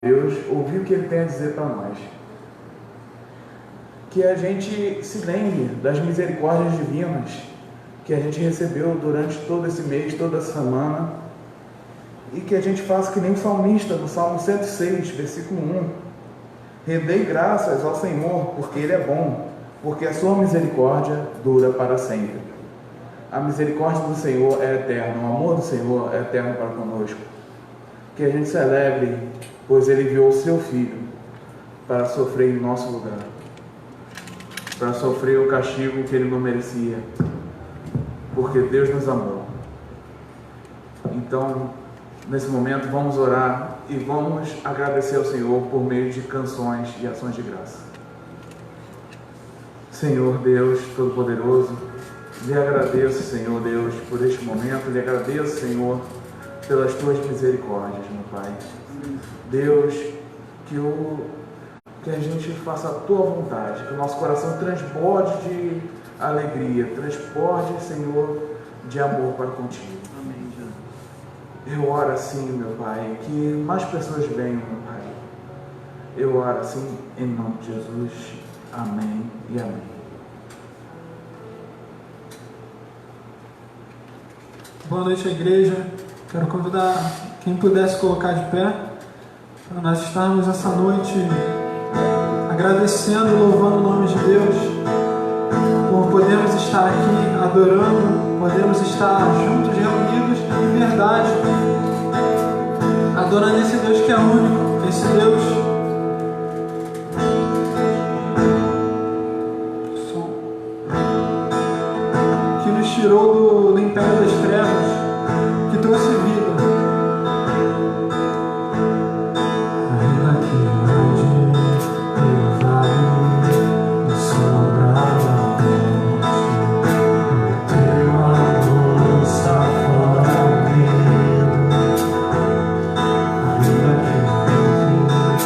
Deus, ouvir o que Ele tem a dizer para nós. Que a gente se lembre das misericórdias divinas que a gente recebeu durante todo esse mês, toda a semana, e que a gente faça que nem o salmista no Salmo 106, versículo 1. Rendei graças ao Senhor, porque Ele é bom, porque a sua misericórdia dura para sempre. A misericórdia do Senhor é eterna, o amor do Senhor é eterno para conosco. Que a gente celebre, pois Ele enviou o seu Filho para sofrer em nosso lugar, para sofrer o castigo que Ele não merecia, porque Deus nos amou. Então, nesse momento, vamos orar e vamos agradecer ao Senhor por meio de canções e ações de graça. Senhor Deus Todo-Poderoso, lhe agradeço, Senhor Deus, por este momento, lhe agradeço, Senhor, pelas tuas misericórdias, meu Pai. Deus, que a gente faça a tua vontade, que o nosso coração transborde de alegria, transborde, Senhor, de amor para contigo. Amém. Eu oro assim, meu Pai, que mais pessoas venham, meu Pai. Eu oro assim, em nome de Jesus. Amém e amém. Boa noite, igreja. Quero convidar quem pudesse colocar de pé para nós estarmos essa noite agradecendo e louvando o nome de Deus por podermos estar aqui adorando, podemos estar juntos, reunidos em verdade, adorando esse Deus que é único, esse Deus que nos tirou do império das trevas, que trouxe vida. Ainda que ande pelo vale de sombra da morte, o teu amor está fora do medo. Ainda que ande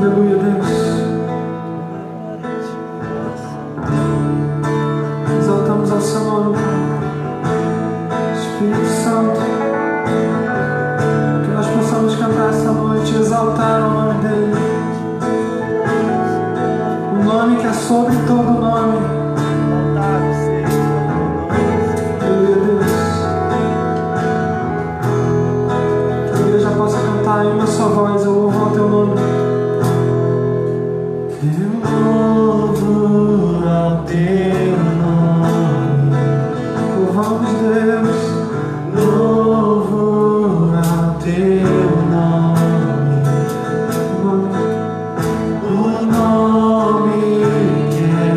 Aleluia, Deus. Exaltamos ao seu nome, Espírito Santo. Que nós possamos cantar essa noite e exaltar o nome dele. O nome que é sobre todo nome. Aleluia, Deus. Que a igreja possa cantar em uma só voz. Eu louvo ao teu nome. Eu louvo ao teu nome. Louvamos, Deus. Louvo ao teu nome. O nome que é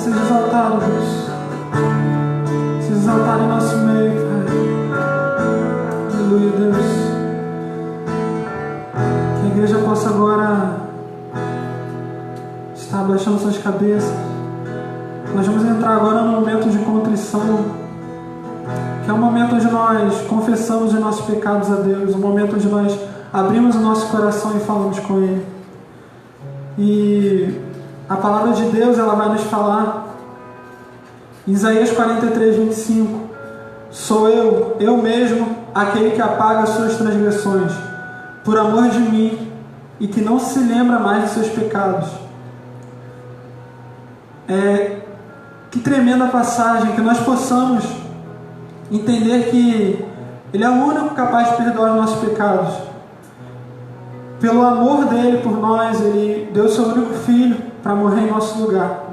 seja exaltado, Deus. Seja exaltado em nosso meio, Pai. Aleluia, Deus. Que a igreja possa agora estar abaixando suas cabeças. Nós vamos entrar agora num momento de contrição, que é um momento onde nós confessamos os nossos pecados a Deus, um momento onde nós abrimos o nosso coração e falamos com Ele. E a palavra de Deus, ela vai nos falar em Isaías 43, 25: sou eu mesmo, aquele que apaga as suas transgressões, por amor de mim, e que não se lembra mais de seus pecados. Que tremenda passagem, que nós possamos entender que Ele é o único capaz de perdoar os nossos pecados. Pelo amor dele por nós, Ele deu o seu único Filho para morrer em nosso lugar.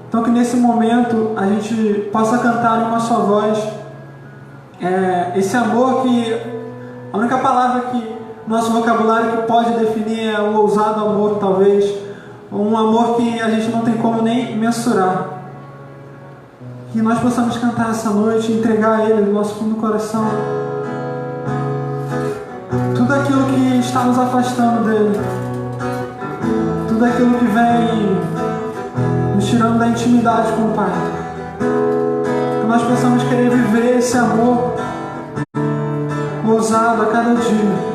Então que nesse momento a gente possa cantar em uma só voz esse amor, que a única palavra que nosso vocabulário que pode definir é o ousado amor, talvez, um amor que a gente não tem como nem mensurar. Que nós possamos cantar essa noite, entregar a Ele no nosso fundo do coração tudo aquilo que está nos afastando dEle, tudo aquilo que vem nos tirando da intimidade com o Pai. Que nós possamos querer viver esse amor ousado a cada dia.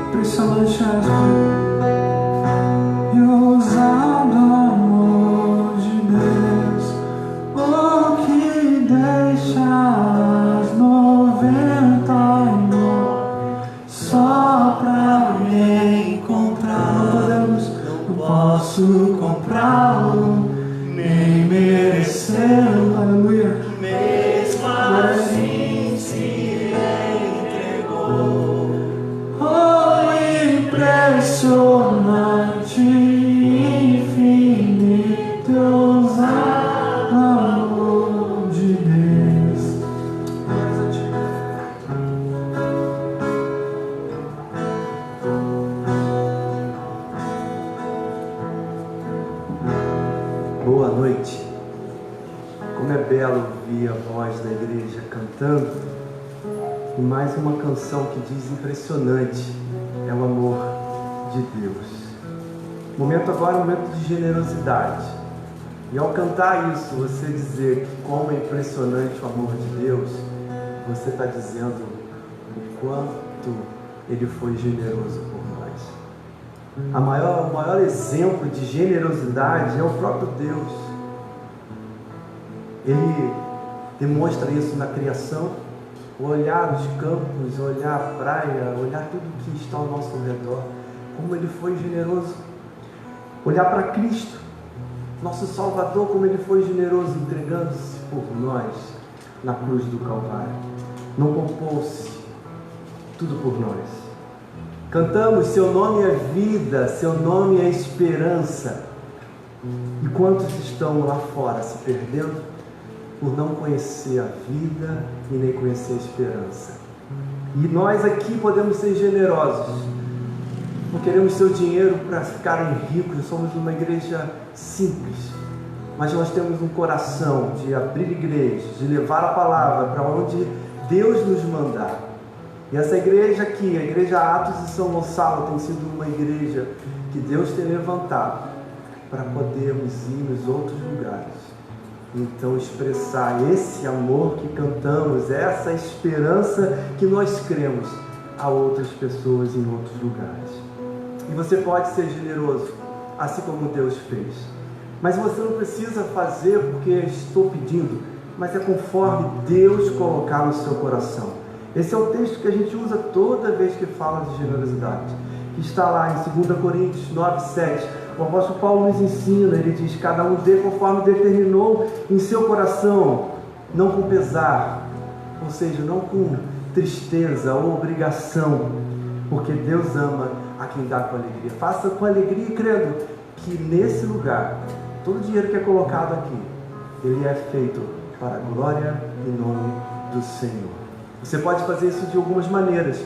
Impressionante és, e ousado amor de Deus, o que deixas 99 só pra me encontrar. Não posso comprá-lo, nem merecê-lo. Aleluia. Mesmo assim se entregou. Oh, impressionante, infinito, ousado amor de Deus. Boa noite. Como é belo ouvir a voz da igreja cantando. E mais uma canção que diz impressionante é o amor de Deus. O momento agora é um momento de generosidade. E ao cantar isso, você dizer que como é impressionante o amor de Deus, você está dizendo o quanto Ele foi generoso por nós. O maior exemplo de generosidade é o próprio Deus. Ele demonstra isso na criação, olhar os campos, olhar a praia, olhar tudo que está ao nosso redor, como Ele foi generoso. Olhar para Cristo, nosso Salvador, como Ele foi generoso, entregando-se por nós na cruz do Calvário. Não poupou-se, tudo por nós. Cantamos, seu nome é vida, seu nome é esperança. E quantos estão lá fora se perdendo por não conhecer a vida e nem conhecer a esperança? E nós aqui podemos ser generosos. Não queremos seu dinheiro para ficarem ricos, somos uma igreja simples. Mas nós temos um coração de abrir igrejas, de levar a palavra para onde Deus nos mandar. E essa igreja aqui, a Igreja Atos de São Gonçalo, tem sido uma igreja que Deus tem levantado para podermos ir nos outros lugares. Então expressar esse amor que cantamos, essa esperança que nós cremos a outras pessoas em outros lugares. E você pode ser generoso, assim como Deus fez. Mas você não precisa fazer porque estou pedindo, mas é conforme Deus colocar no seu coração. Esse é o texto que a gente usa toda vez que fala de generosidade, que está lá em 2 Coríntios 9, 7. O apóstolo Paulo nos ensina, ele diz: cada um dê conforme determinou em seu coração, não com pesar, ou seja, não com tristeza ou obrigação, porque Deus ama a quem dá com alegria. Faça com alegria e crendo que nesse lugar, todo o dinheiro que é colocado aqui, ele é feito para a glória e nome do Senhor. Você pode fazer isso de algumas maneiras.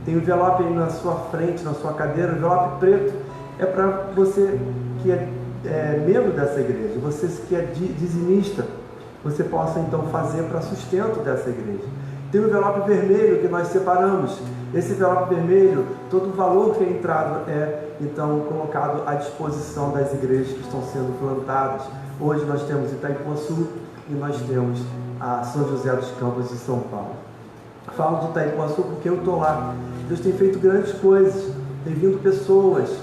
Tem um envelope aí na sua frente, na sua cadeira, um envelope preto. É para você que é membro dessa igreja, você que é dizimista, você possa então fazer para sustento dessa igreja. Tem um envelope vermelho que nós separamos. Esse envelope vermelho, todo o valor que é entrado é então colocado à disposição das igrejas que estão sendo plantadas. Hoje nós temos Itaipuaçu e nós temos a São José dos Campos de São Paulo. Falo de Itaipuaçu porque eu estou lá. Deus tem feito grandes coisas, tem vindo pessoas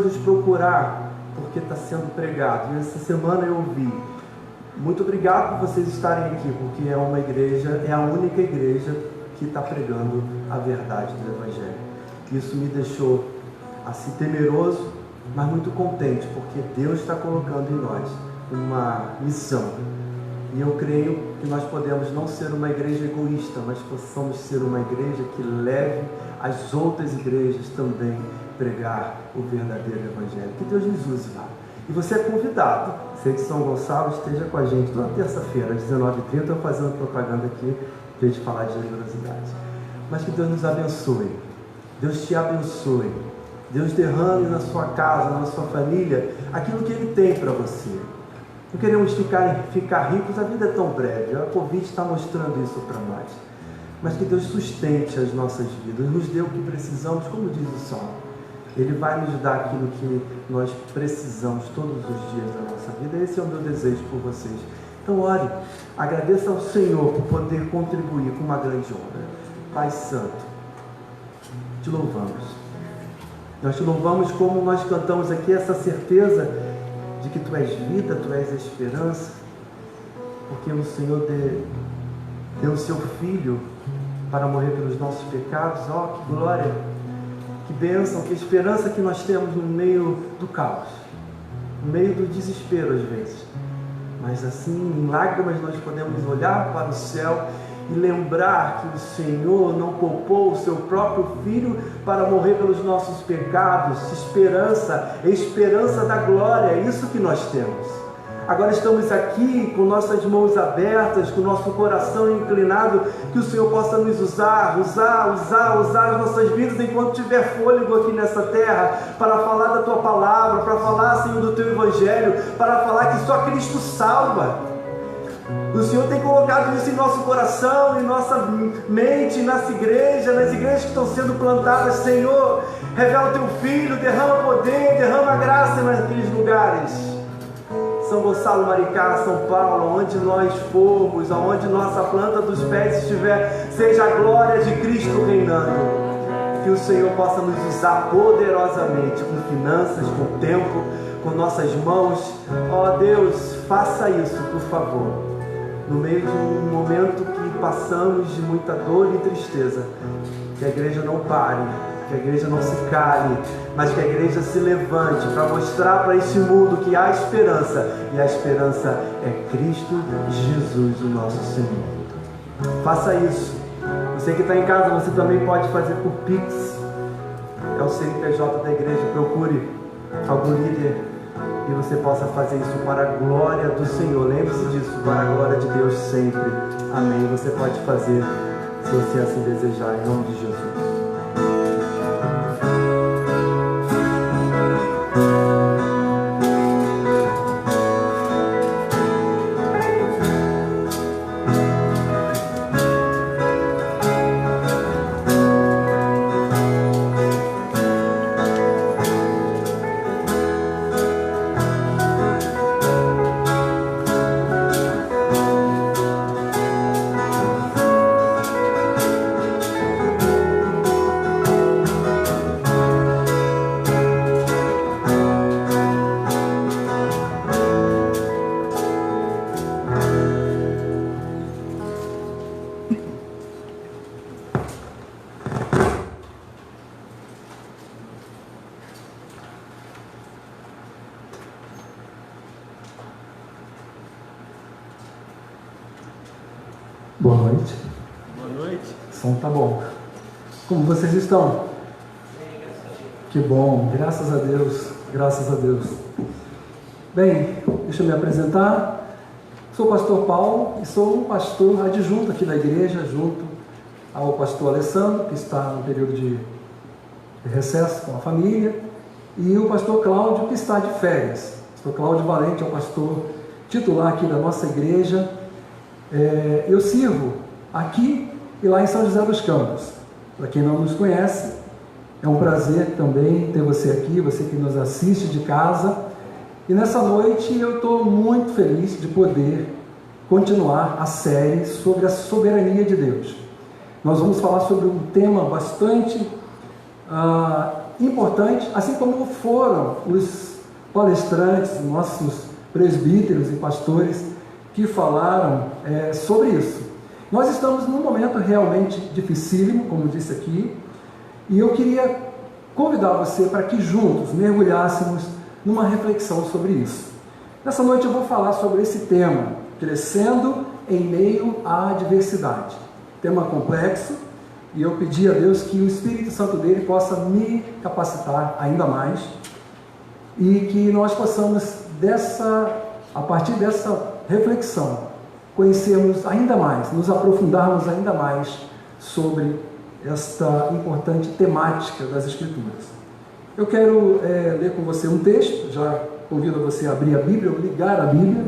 nos procurar porque está sendo pregado. E essa semana eu ouvi: muito obrigado por vocês estarem aqui, porque é uma igreja, é a única igreja que está pregando a verdade do Evangelho. Isso me deixou assim temeroso, mas muito contente, porque Deus está colocando em nós uma missão. E eu creio que nós podemos não ser uma igreja egoísta, mas possamos ser uma igreja que leve as outras igrejas também pregar o verdadeiro Evangelho. Que Deus nos use lá. E você é convidado, você de São Gonçalo, esteja com a gente toda terça-feira, às 19h30, eu fazendo propaganda aqui, para a gente falar de generosidade. Mas que Deus nos abençoe, Deus te abençoe, Deus derrame na sua casa, na sua família, aquilo que Ele tem para você. Não queremos ficar ricos, a vida é tão breve, a Covid está mostrando isso para nós. Mas que Deus sustente as nossas vidas, nos dê o que precisamos, como diz o Salmo. Ele vai nos dar aquilo que nós precisamos todos os dias da nossa vida. Esse é o meu desejo por vocês. Então ore, agradeça ao Senhor por poder contribuir com uma grande obra. Pai Santo, te louvamos. Nós te louvamos como nós cantamos aqui, essa certeza de que Tu és vida, Tu és a esperança, porque o Senhor deu o Seu Filho para morrer pelos nossos pecados. Oh, que glória, que bênção, que esperança que nós temos no meio do caos, no meio do desespero às vezes. Mas assim, em lágrimas, nós podemos olhar para o céu e lembrar que o Senhor não poupou o Seu próprio Filho para morrer pelos nossos pecados. Esperança da glória, é isso que nós temos. Agora estamos aqui com nossas mãos abertas, com nosso coração inclinado, que o Senhor possa nos usar as nossas vidas enquanto tiver fôlego aqui nessa terra, para falar da Tua palavra, para falar, Senhor, do Teu Evangelho, para falar que só Cristo salva. O Senhor tem colocado isso em nosso coração, em nossa mente, nas igrejas que estão sendo plantadas. Senhor, revela o Teu Filho, derrama poder, derrama graça naqueles lugares. São Gonçalo, Maricá, São Paulo, onde nós formos, aonde nossa planta dos pés estiver, seja a glória de Cristo reinando. Que o Senhor possa nos usar poderosamente, com finanças, com tempo, com nossas mãos. Ó Deus, faça isso, por favor. No meio de um momento que passamos de muita dor e tristeza, que a igreja não pare, que a igreja não se cale, mas que a igreja se levante para mostrar para esse mundo que há esperança, e a esperança é Cristo Jesus, o nosso Senhor. Faça isso. Você que está em casa, você também pode fazer por Pix. É o CNPJ da igreja. Procure algum líder e você possa fazer isso para a glória do Senhor. Lembre-se disso, para a glória de Deus sempre. Amém. Você pode fazer, se você assim desejar, em nome de Jesus. Boa noite. Boa noite. O som tá bom. Como vocês estão? Que bom, graças a Deus, graças a Deus. Bem, deixa eu me apresentar. Sou o pastor Paulo e sou um pastor adjunto aqui da igreja, junto ao pastor Alessandro, que está no período de recesso com a família, e o pastor Cláudio, que está de férias. O pastor Cláudio Valente é o pastor titular aqui da nossa igreja. Eu sirvo aqui e lá em São José dos Campos. Para quem não nos conhece, é um prazer também ter você aqui, você que nos assiste de casa. E nessa noite eu estou muito feliz de poder continuar a série sobre a soberania de Deus. Nós vamos falar sobre um tema bastante importante, assim como foram os palestrantes, nossos presbíteros e pastores que falaram sobre isso. Nós estamos num momento realmente dificílimo, como disse aqui, e eu queria convidar você para que juntos mergulhássemos numa reflexão sobre isso. Nessa noite eu vou falar sobre esse tema, crescendo em meio à adversidade. Tema complexo, e eu pedi a Deus que o Espírito Santo dele possa me capacitar ainda mais, e que nós possamos, a partir dessa reflexão, conhecermos ainda mais, nos aprofundarmos ainda mais sobre esta importante temática das Escrituras. Eu quero ler com você um texto, já convido você a abrir a Bíblia, ou ligar a Bíblia.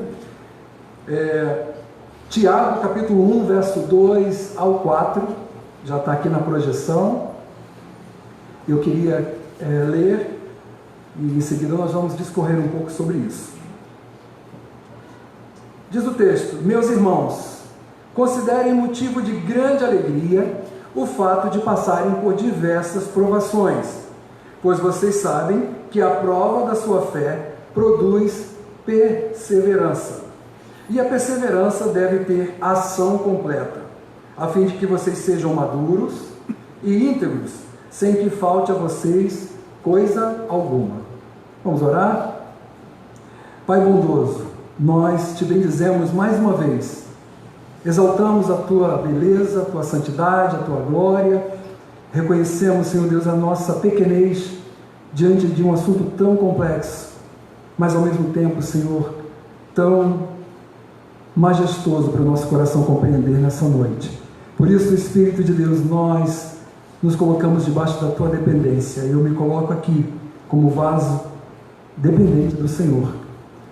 Tiago, capítulo 1, verso 2 ao 4, já está aqui na projeção. Eu queria ler, e em seguida nós vamos discorrer um pouco sobre isso. Diz o texto: meus irmãos, considerem motivo de grande alegria o fato de passarem por diversas provações, pois vocês sabem que a prova da sua fé produz perseverança. E a perseverança deve ter ação completa, a fim de que vocês sejam maduros e íntegros, sem que falte a vocês coisa alguma. Vamos orar? Pai bondoso, nós te bendizemos mais uma vez, exaltamos a tua beleza, a tua santidade, a tua glória, reconhecemos, Senhor Deus, a nossa pequenez diante de um assunto tão complexo, mas ao mesmo tempo, Senhor, tão majestoso para o nosso coração compreender nessa noite. Por isso, Espírito de Deus, nós nos colocamos debaixo da tua dependência. Eu me coloco aqui como vaso dependente do Senhor,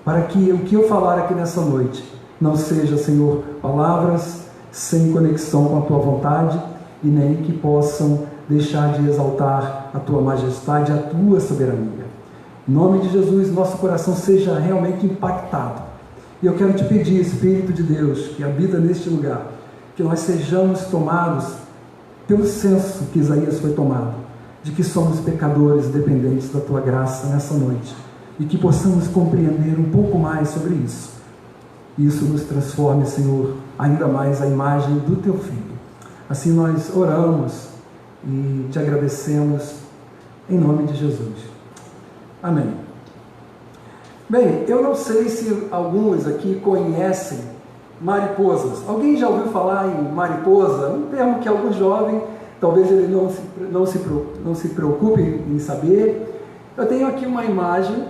para que o que eu falar aqui nessa noite não seja, Senhor, palavras sem conexão com a tua vontade e nem que possam deixar de exaltar a tua majestade, a tua soberania. Em nome de Jesus, nosso coração seja realmente impactado. E eu quero te pedir, Espírito de Deus, que habita neste lugar, que nós sejamos tomados pelo senso que Isaías foi tomado, de que somos pecadores dependentes da tua graça nessa noite, e que possamos compreender um pouco mais sobre isso. Isso nos transforme, Senhor, ainda mais a imagem do teu Filho. Assim nós oramos e te agradecemos em nome de Jesus. Amém. Bem, eu não sei se alguns aqui conhecem mariposas. Alguém já ouviu falar em mariposa? Um termo que algum jovem, talvez ele não se preocupe em saber. Eu tenho aqui uma imagem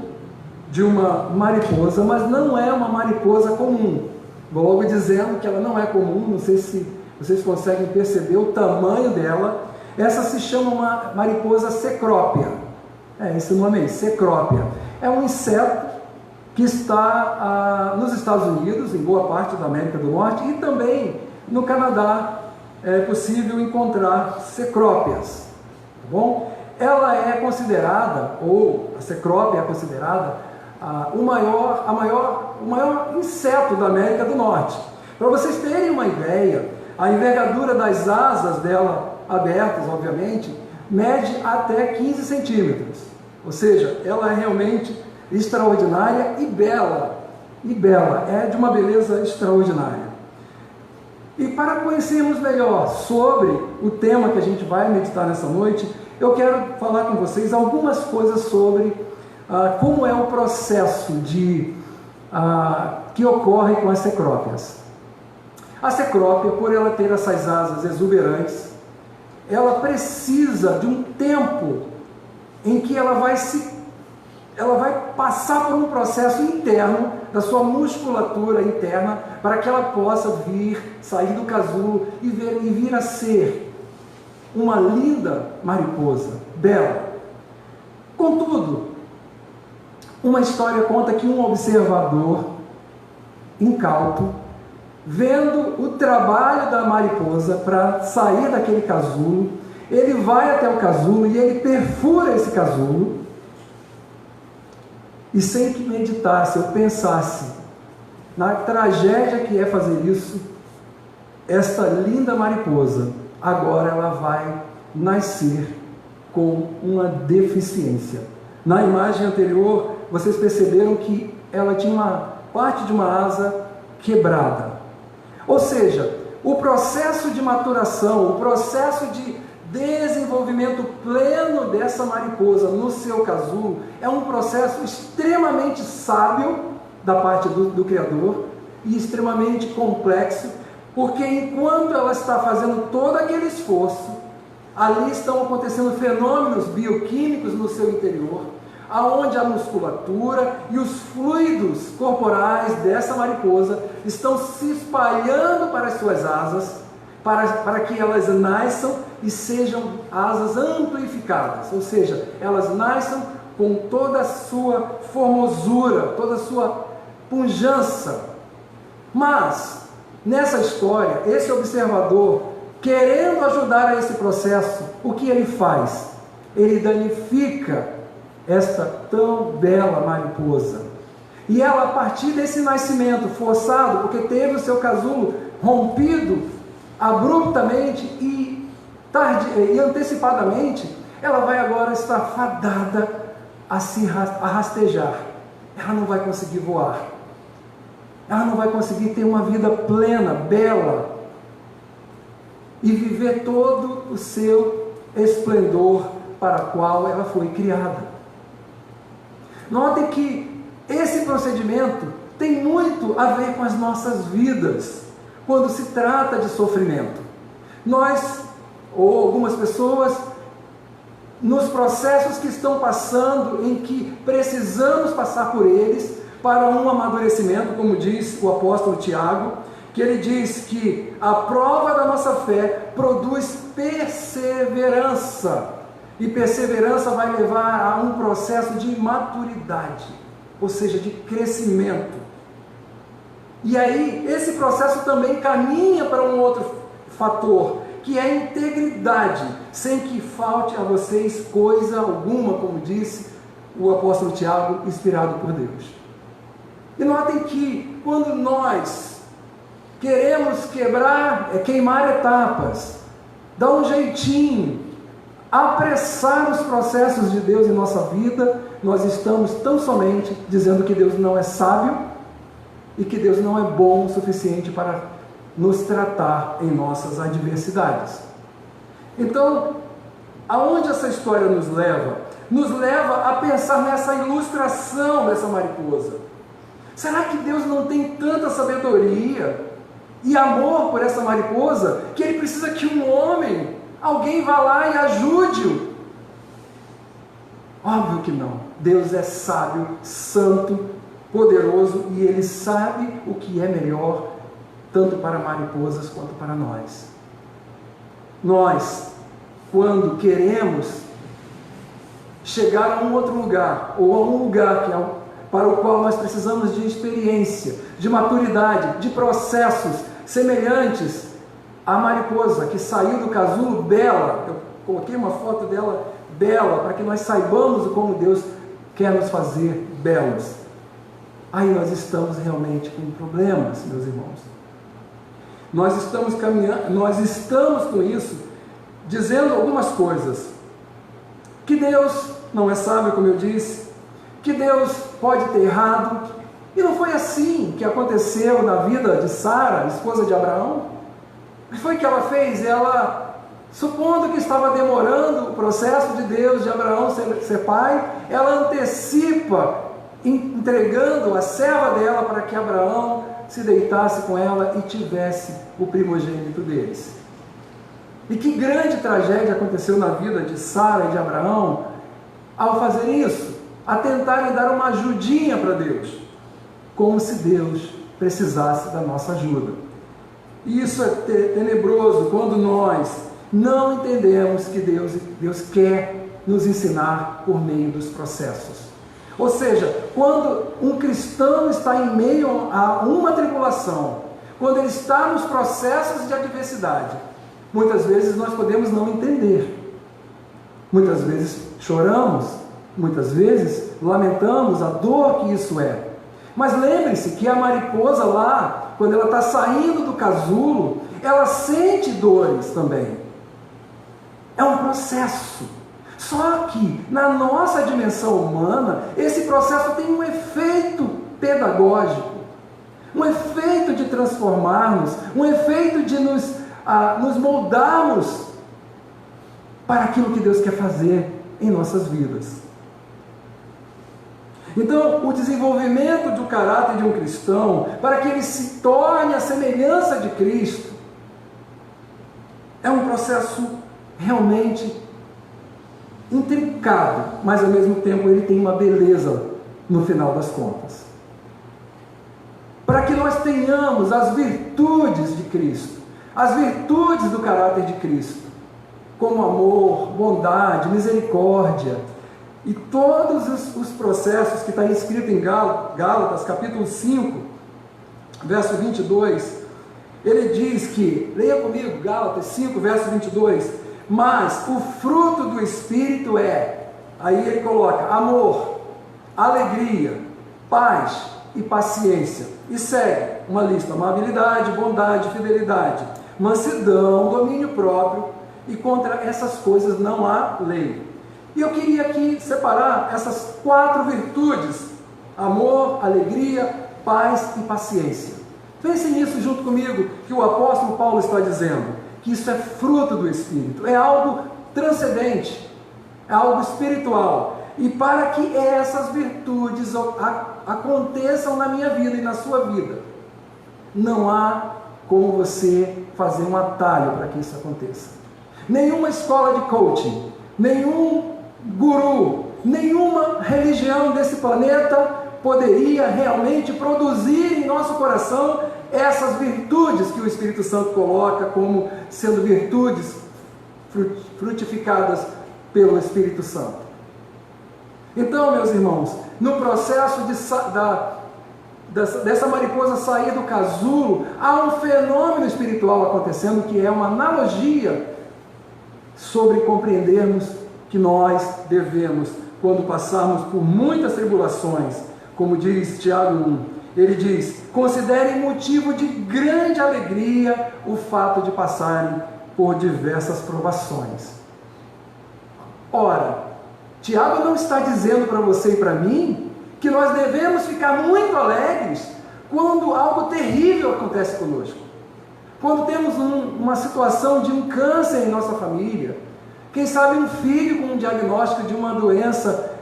de uma mariposa, mas não é uma mariposa comum. Vou logo dizendo que ela não é comum, não sei se vocês conseguem perceber o tamanho dela. Essa se chama uma mariposa cecrópia. Esse nome aí, cecrópia. É um inseto que está nos Estados Unidos, em boa parte da América do Norte, e também no Canadá é possível encontrar cecrópias. Tá bom? Ela é considerada, ou a cecrópia é considerada, o maior inseto da América do Norte. Para vocês terem uma ideia, a envergadura das asas dela, abertas obviamente, mede até 15 centímetros. Ou seja, ela é realmente extraordinária e bela. É de uma beleza extraordinária. E para conhecermos melhor sobre o tema que a gente vai meditar nessa noite, eu quero falar com vocês algumas coisas sobre como é o processo que ocorre com as cecrópias. A cecrópia, por ela ter essas asas exuberantes, ela precisa de um tempo em que ela vai passar por um processo interno da sua musculatura interna para que ela possa sair do casulo e vir a ser uma linda mariposa, bela. Contudo, uma história conta que um observador incauto, vendo o trabalho da mariposa para sair daquele casulo, ele vai até o casulo e ele perfura esse casulo, e sem que meditasse ou pensasse na tragédia que é fazer isso, esta linda mariposa, agora ela vai nascer com uma deficiência. Na imagem anterior, vocês perceberam que ela tinha uma parte de uma asa quebrada. Ou seja, o processo de maturação, o processo de desenvolvimento pleno dessa mariposa no seu casulo é um processo extremamente sábio da parte do Criador e extremamente complexo, porque enquanto ela está fazendo todo aquele esforço, ali estão acontecendo fenômenos bioquímicos no seu interior, aonde a musculatura e os fluidos corporais dessa mariposa estão se espalhando para as suas asas, para que elas nasçam e sejam asas amplificadas, ou seja, elas nasçam com toda a sua formosura, toda a sua pujança. Mas, nessa história, esse observador, querendo ajudar a esse processo, o que ele faz? Ele danifica esta tão bela mariposa. E ela, a partir desse nascimento forçado, porque teve o seu casulo rompido abruptamente e antecipadamente, ela vai agora estar fadada a se rastejar. Ela não vai conseguir voar. Ela não vai conseguir ter uma vida plena, bela, e viver todo o seu esplendor para o qual ela foi criada. Notem que esse procedimento tem muito a ver com as nossas vidas, quando se trata de sofrimento. Nós, ou algumas pessoas, nos processos que estão passando, em que precisamos passar por eles, para um amadurecimento, como diz o apóstolo Tiago, que ele diz que a prova da nossa fé produz perseverança, e perseverança vai levar a um processo de maturidade, ou seja, de crescimento. E aí, esse processo também caminha para um outro fator, que é a integridade, sem que falte a vocês coisa alguma, como disse o apóstolo Tiago, inspirado por Deus. E notem que quando nós queremos queimar etapas, dar um jeitinho, apressar os processos de Deus em nossa vida, nós estamos tão somente dizendo que Deus não é sábio e que Deus não é bom o suficiente para nos tratar em nossas adversidades. Então, aonde essa história nos leva? Nos leva a pensar nessa ilustração dessa mariposa. Será que Deus não tem tanta sabedoria e amor por essa mariposa que Ele precisa que um homem, alguém vá lá e ajude-o? Óbvio que não. Deus é sábio, santo, poderoso, e Ele sabe o que é melhor, tanto para mariposas quanto para nós. Nós, quando queremos chegar a um outro lugar, ou a um lugar para o qual nós precisamos de experiência, de maturidade, de processos semelhantes à mariposa que saiu do casulo bela. Eu coloquei uma foto dela bela, para que nós saibamos como Deus quer nos fazer belos. Aí nós estamos realmente com problemas, meus irmãos. Nós estamos caminhando, nós estamos com isso, dizendo algumas coisas. Que Deus não é sábio, como eu disse, que Deus pode ter errado, e não foi assim que aconteceu na vida de Sara, esposa de Abraão. O que foi que ela fez? Ela, supondo que estava demorando o processo de Deus, de Abraão ser pai, ela antecipa, entregando a serva dela para que Abraão se deitasse com ela e tivesse o primogênito deles. E que grande tragédia aconteceu na vida de Sara e de Abraão ao fazer isso, a tentarem dar uma ajudinha para Deus, como se Deus precisasse da nossa ajuda. E isso é tenebroso quando nós não entendemos que Deus quer nos ensinar por meio dos processos. Ou seja, quando um cristão está em meio a uma tribulação, quando ele está nos processos de adversidade, muitas vezes nós podemos não entender. Muitas vezes choramos, muitas vezes lamentamos a dor que isso é. Mas lembre-se que a mariposa lá, quando ela está saindo do casulo, ela sente dores também. É um processo. Só que na nossa dimensão humana, esse processo tem um efeito pedagógico, um efeito de transformarmos, um efeito de nos moldarmos para aquilo que Deus quer fazer em nossas vidas. Então, o desenvolvimento do caráter de um cristão, para que ele se torne a semelhança de Cristo, é um processo realmente intrincado, mas ao mesmo tempo ele tem uma beleza no final das contas. Para que nós tenhamos as virtudes de Cristo, as virtudes do caráter de Cristo, como amor, bondade, misericórdia, e todos os processos que está escrito em Gálatas, capítulo 5, verso 22, ele diz que, leia comigo, Gálatas 5, verso 22, mas o fruto do Espírito é, aí ele coloca, amor, alegria, paz e paciência, e segue uma lista, amabilidade, bondade, fidelidade, mansidão, domínio próprio. e contra essas coisas não há lei. E eu queria aqui separar essas 4 virtudes: amor, alegria, paz e paciência. Pense nisso junto comigo, que o apóstolo Paulo está dizendo, que isso é fruto do Espírito, é algo transcendente, é algo espiritual. E para que essas virtudes aconteçam na minha vida e na sua vida, não há como você fazer um atalho para que isso aconteça. Nenhuma escola de coaching, nenhum guru, nenhuma religião desse planeta poderia realmente produzir em nosso coração essas virtudes que o Espírito Santo coloca como sendo virtudes frutificadas pelo Espírito Santo. Então, meus irmãos, no processo dessa mariposa sair do casulo, há um fenômeno espiritual acontecendo, que é uma analogia sobre compreendermos que nós devemos, quando passarmos por muitas tribulações, como diz Tiago 1, ele diz: considerem motivo de grande alegria o fato de passarem por diversas provações. Ora, Tiago não está dizendo para você e para mim que nós devemos ficar muito alegres quando algo terrível acontece conosco. Quando temos uma situação de um câncer em nossa família, quem sabe um filho com um diagnóstico de uma doença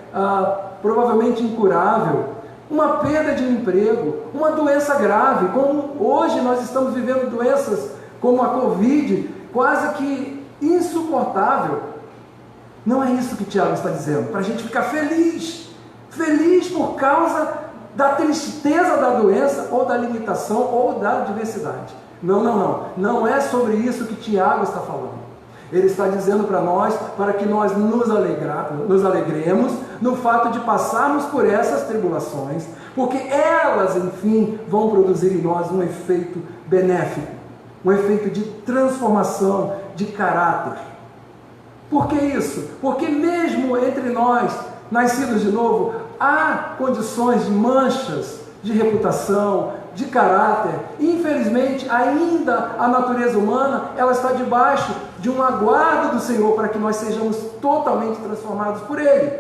provavelmente incurável, uma perda de um emprego, uma doença grave, como hoje nós estamos vivendo doenças como a Covid, quase que insuportável. Não é isso que Tiago está dizendo, para a gente ficar feliz por causa da tristeza da doença, ou da limitação, ou da adversidade. Não é sobre isso que Tiago está falando. Ele está dizendo para nós, para que nós nos alegremos no fato de passarmos por essas tribulações, porque elas, enfim, vão produzir em nós um efeito benéfico, um efeito de transformação de caráter. Por que isso? Porque mesmo entre nós, nascidos de novo, há condições de manchas de reputação, de caráter. Infelizmente, ainda a natureza humana, ela está debaixo de um aguardo do Senhor para que nós sejamos totalmente transformados por Ele.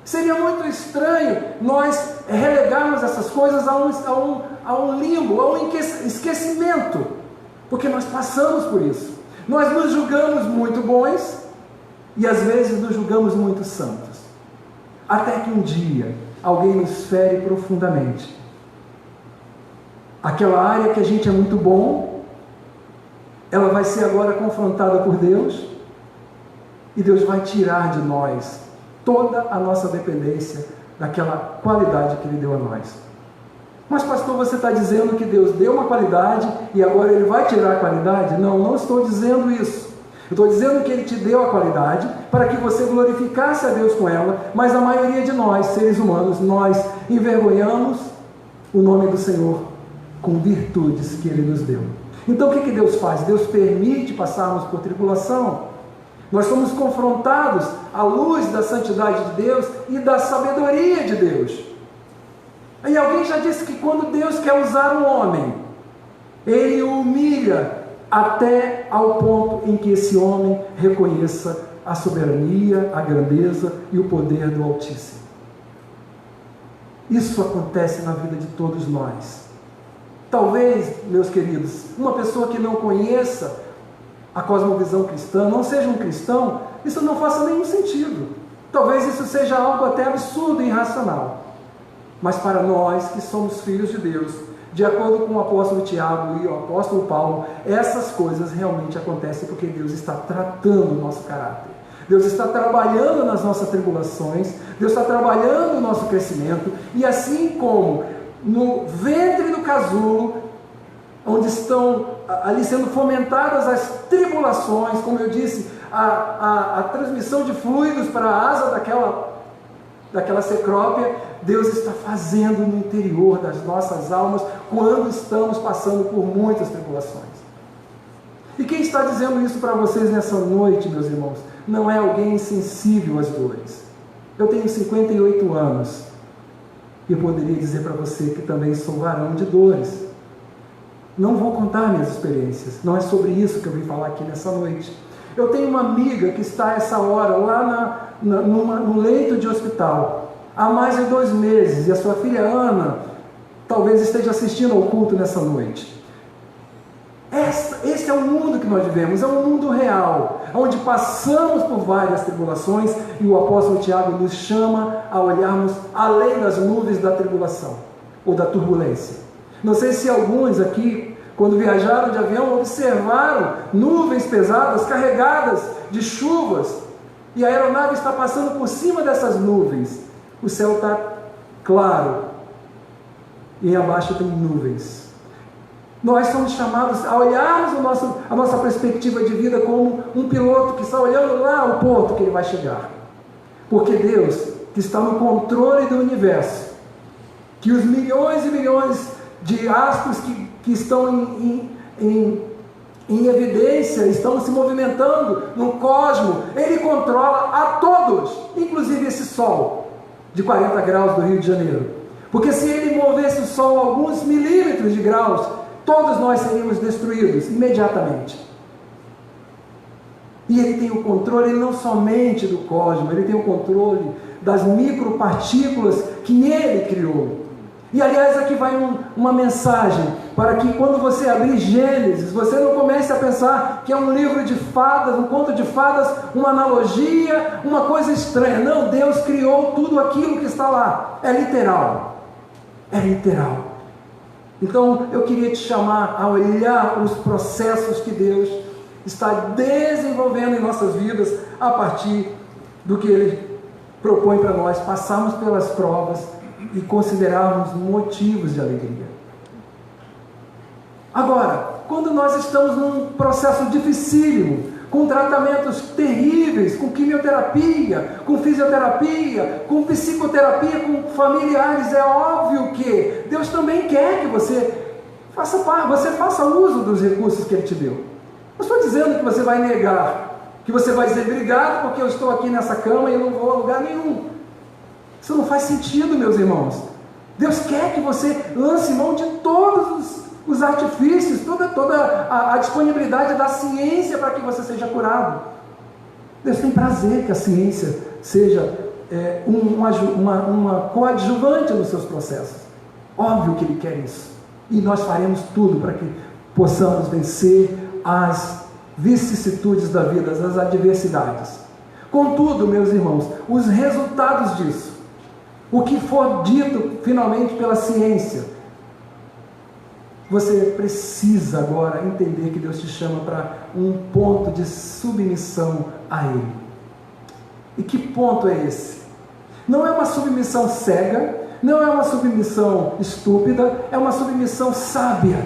Seria muito estranho nós relegarmos essas coisas a um limbo, a um esquecimento, porque nós passamos por isso. Nós nos julgamos muito bons e às vezes nos julgamos muito santos. Até que um dia alguém nos fere profundamente. Aquela área que a gente é muito bom, ela vai ser agora confrontada por Deus, e Deus vai tirar de nós toda a nossa dependência daquela qualidade que Ele deu a nós. Mas pastor, você está dizendo que Deus deu uma qualidade e agora Ele vai tirar a qualidade? Não estou dizendo isso. Eu estou dizendo que Ele te deu a qualidade para que você glorificasse a Deus com ela, mas a maioria de nós, seres humanos, nós envergonhamos o nome do Senhor com virtudes que Ele nos deu. Então o que Deus faz? Deus permite passarmos por tribulação. Nós somos confrontados à luz da santidade de Deus e da sabedoria de Deus. E alguém já disse que quando Deus quer usar um homem, Ele o humilha até ao ponto em que esse homem reconheça a soberania, a grandeza e o poder do Altíssimo. Isso acontece na vida de todos nós. Talvez, meus queridos, uma pessoa que não conheça a cosmovisão cristã, não seja um cristão, isso não faça nenhum sentido. Talvez isso seja algo até absurdo e irracional. Mas para nós que somos filhos de Deus, de acordo com o apóstolo Tiago e o apóstolo Paulo, essas coisas realmente acontecem porque Deus está tratando o nosso caráter. Deus está trabalhando nas nossas tribulações, Deus está trabalhando o nosso crescimento, e assim como no ventre do casulo, onde estão ali sendo fomentadas as tribulações, como eu disse, a transmissão de fluidos para a asa daquela cecrópia, Deus está fazendo no interior das nossas almas quando estamos passando por muitas tribulações. E quem está dizendo isso para vocês nessa noite, meus irmãos, não é alguém insensível às dores. Eu tenho 58 anos e eu poderia dizer para você que também sou varão de dores. Não vou contar minhas experiências, não é sobre isso que eu vim falar aqui nessa noite. Eu tenho uma amiga que está a essa hora lá no leito de hospital, há mais de 2 meses, e a sua filha Ana talvez esteja assistindo ao culto nessa noite. Esse é o mundo que nós vivemos, é um mundo real, onde passamos por várias tribulações, e o apóstolo Tiago nos chama a olharmos além das nuvens da tribulação, ou da turbulência. Não sei se alguns aqui, quando viajaram de avião, observaram nuvens pesadas, carregadas de chuvas, e a aeronave está passando por cima dessas nuvens. O céu está claro, e abaixo tem nuvens. Nós somos chamados a olharmos a nossa perspectiva de vida como um piloto que está olhando lá o ponto que ele vai chegar. Porque Deus, que está no controle do universo, que os milhões e milhões de astros que estão em evidência, estão se movimentando no cosmos, Ele controla a todos, inclusive esse sol de 40 graus do Rio de Janeiro. Porque se Ele movesse o sol alguns milímetros de graus, todos nós seríamos destruídos imediatamente. E Ele tem o controle não somente do cosmos, Ele tem o controle das micropartículas que Ele criou. E aliás, aqui vai uma mensagem, para que quando você abrir Gênesis, você não comece a pensar que é um livro de fadas, um conto de fadas, uma analogia, uma coisa estranha. Não, Deus criou tudo aquilo que está lá. É literal. É literal. Então, eu queria te chamar a olhar os processos que Deus está desenvolvendo em nossas vidas, a partir do que Ele propõe para nós passarmos pelas provas e considerarmos motivos de alegria. Agora, quando nós estamos num processo dificílimo, com tratamentos terríveis, com quimioterapia, com fisioterapia, com psicoterapia, com familiares, é óbvio que Deus também quer que você faça uso dos recursos que Ele te deu. Não estou dizendo que você vai negar, que você vai dizer obrigado porque eu estou aqui nessa cama e eu não vou a lugar nenhum. Isso não faz sentido, meus irmãos. Deus quer que você lance mão de todos os artifícios, toda a disponibilidade da ciência para que você seja curado. Deus tem prazer que a ciência seja uma coadjuvante nos seus processos. Óbvio que Ele quer isso. E nós faremos tudo para que possamos vencer as vicissitudes da vida, as adversidades. Contudo, meus irmãos, os resultados disso, o que for dito finalmente pela ciência, você precisa agora entender que Deus te chama para um ponto de submissão a Ele. E que ponto é esse? Não é uma submissão cega, não é uma submissão estúpida, é uma submissão sábia.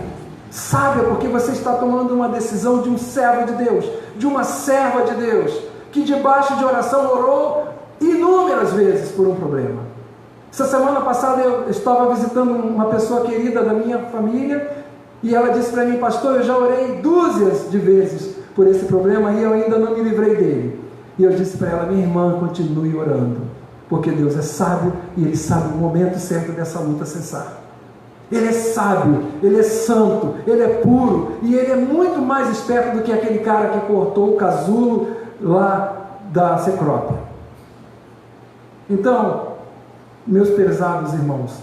Sábia porque você está tomando uma decisão de um servo de Deus, de uma serva de Deus, que debaixo de oração orou inúmeras vezes por um problema. Essa semana passada eu estava visitando uma pessoa querida da minha família e ela disse para mim: pastor, eu já orei dúzias de vezes por esse problema e eu ainda não me livrei dele. E eu disse para ela: minha irmã, continue orando, porque Deus é sábio e Ele sabe o momento certo dessa luta cessar. Ele é sábio, Ele é santo, Ele é puro e Ele é muito mais esperto do que aquele cara que cortou o casulo lá da Cecrópia. Então, meus prezados irmãos,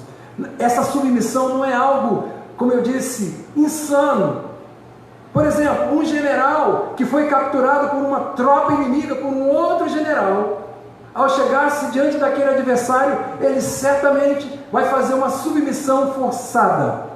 essa submissão não é algo, como eu disse, insano. Por exemplo, um general que foi capturado por uma tropa inimiga, por um outro general, ao chegar-se diante daquele adversário, ele certamente vai fazer uma submissão forçada,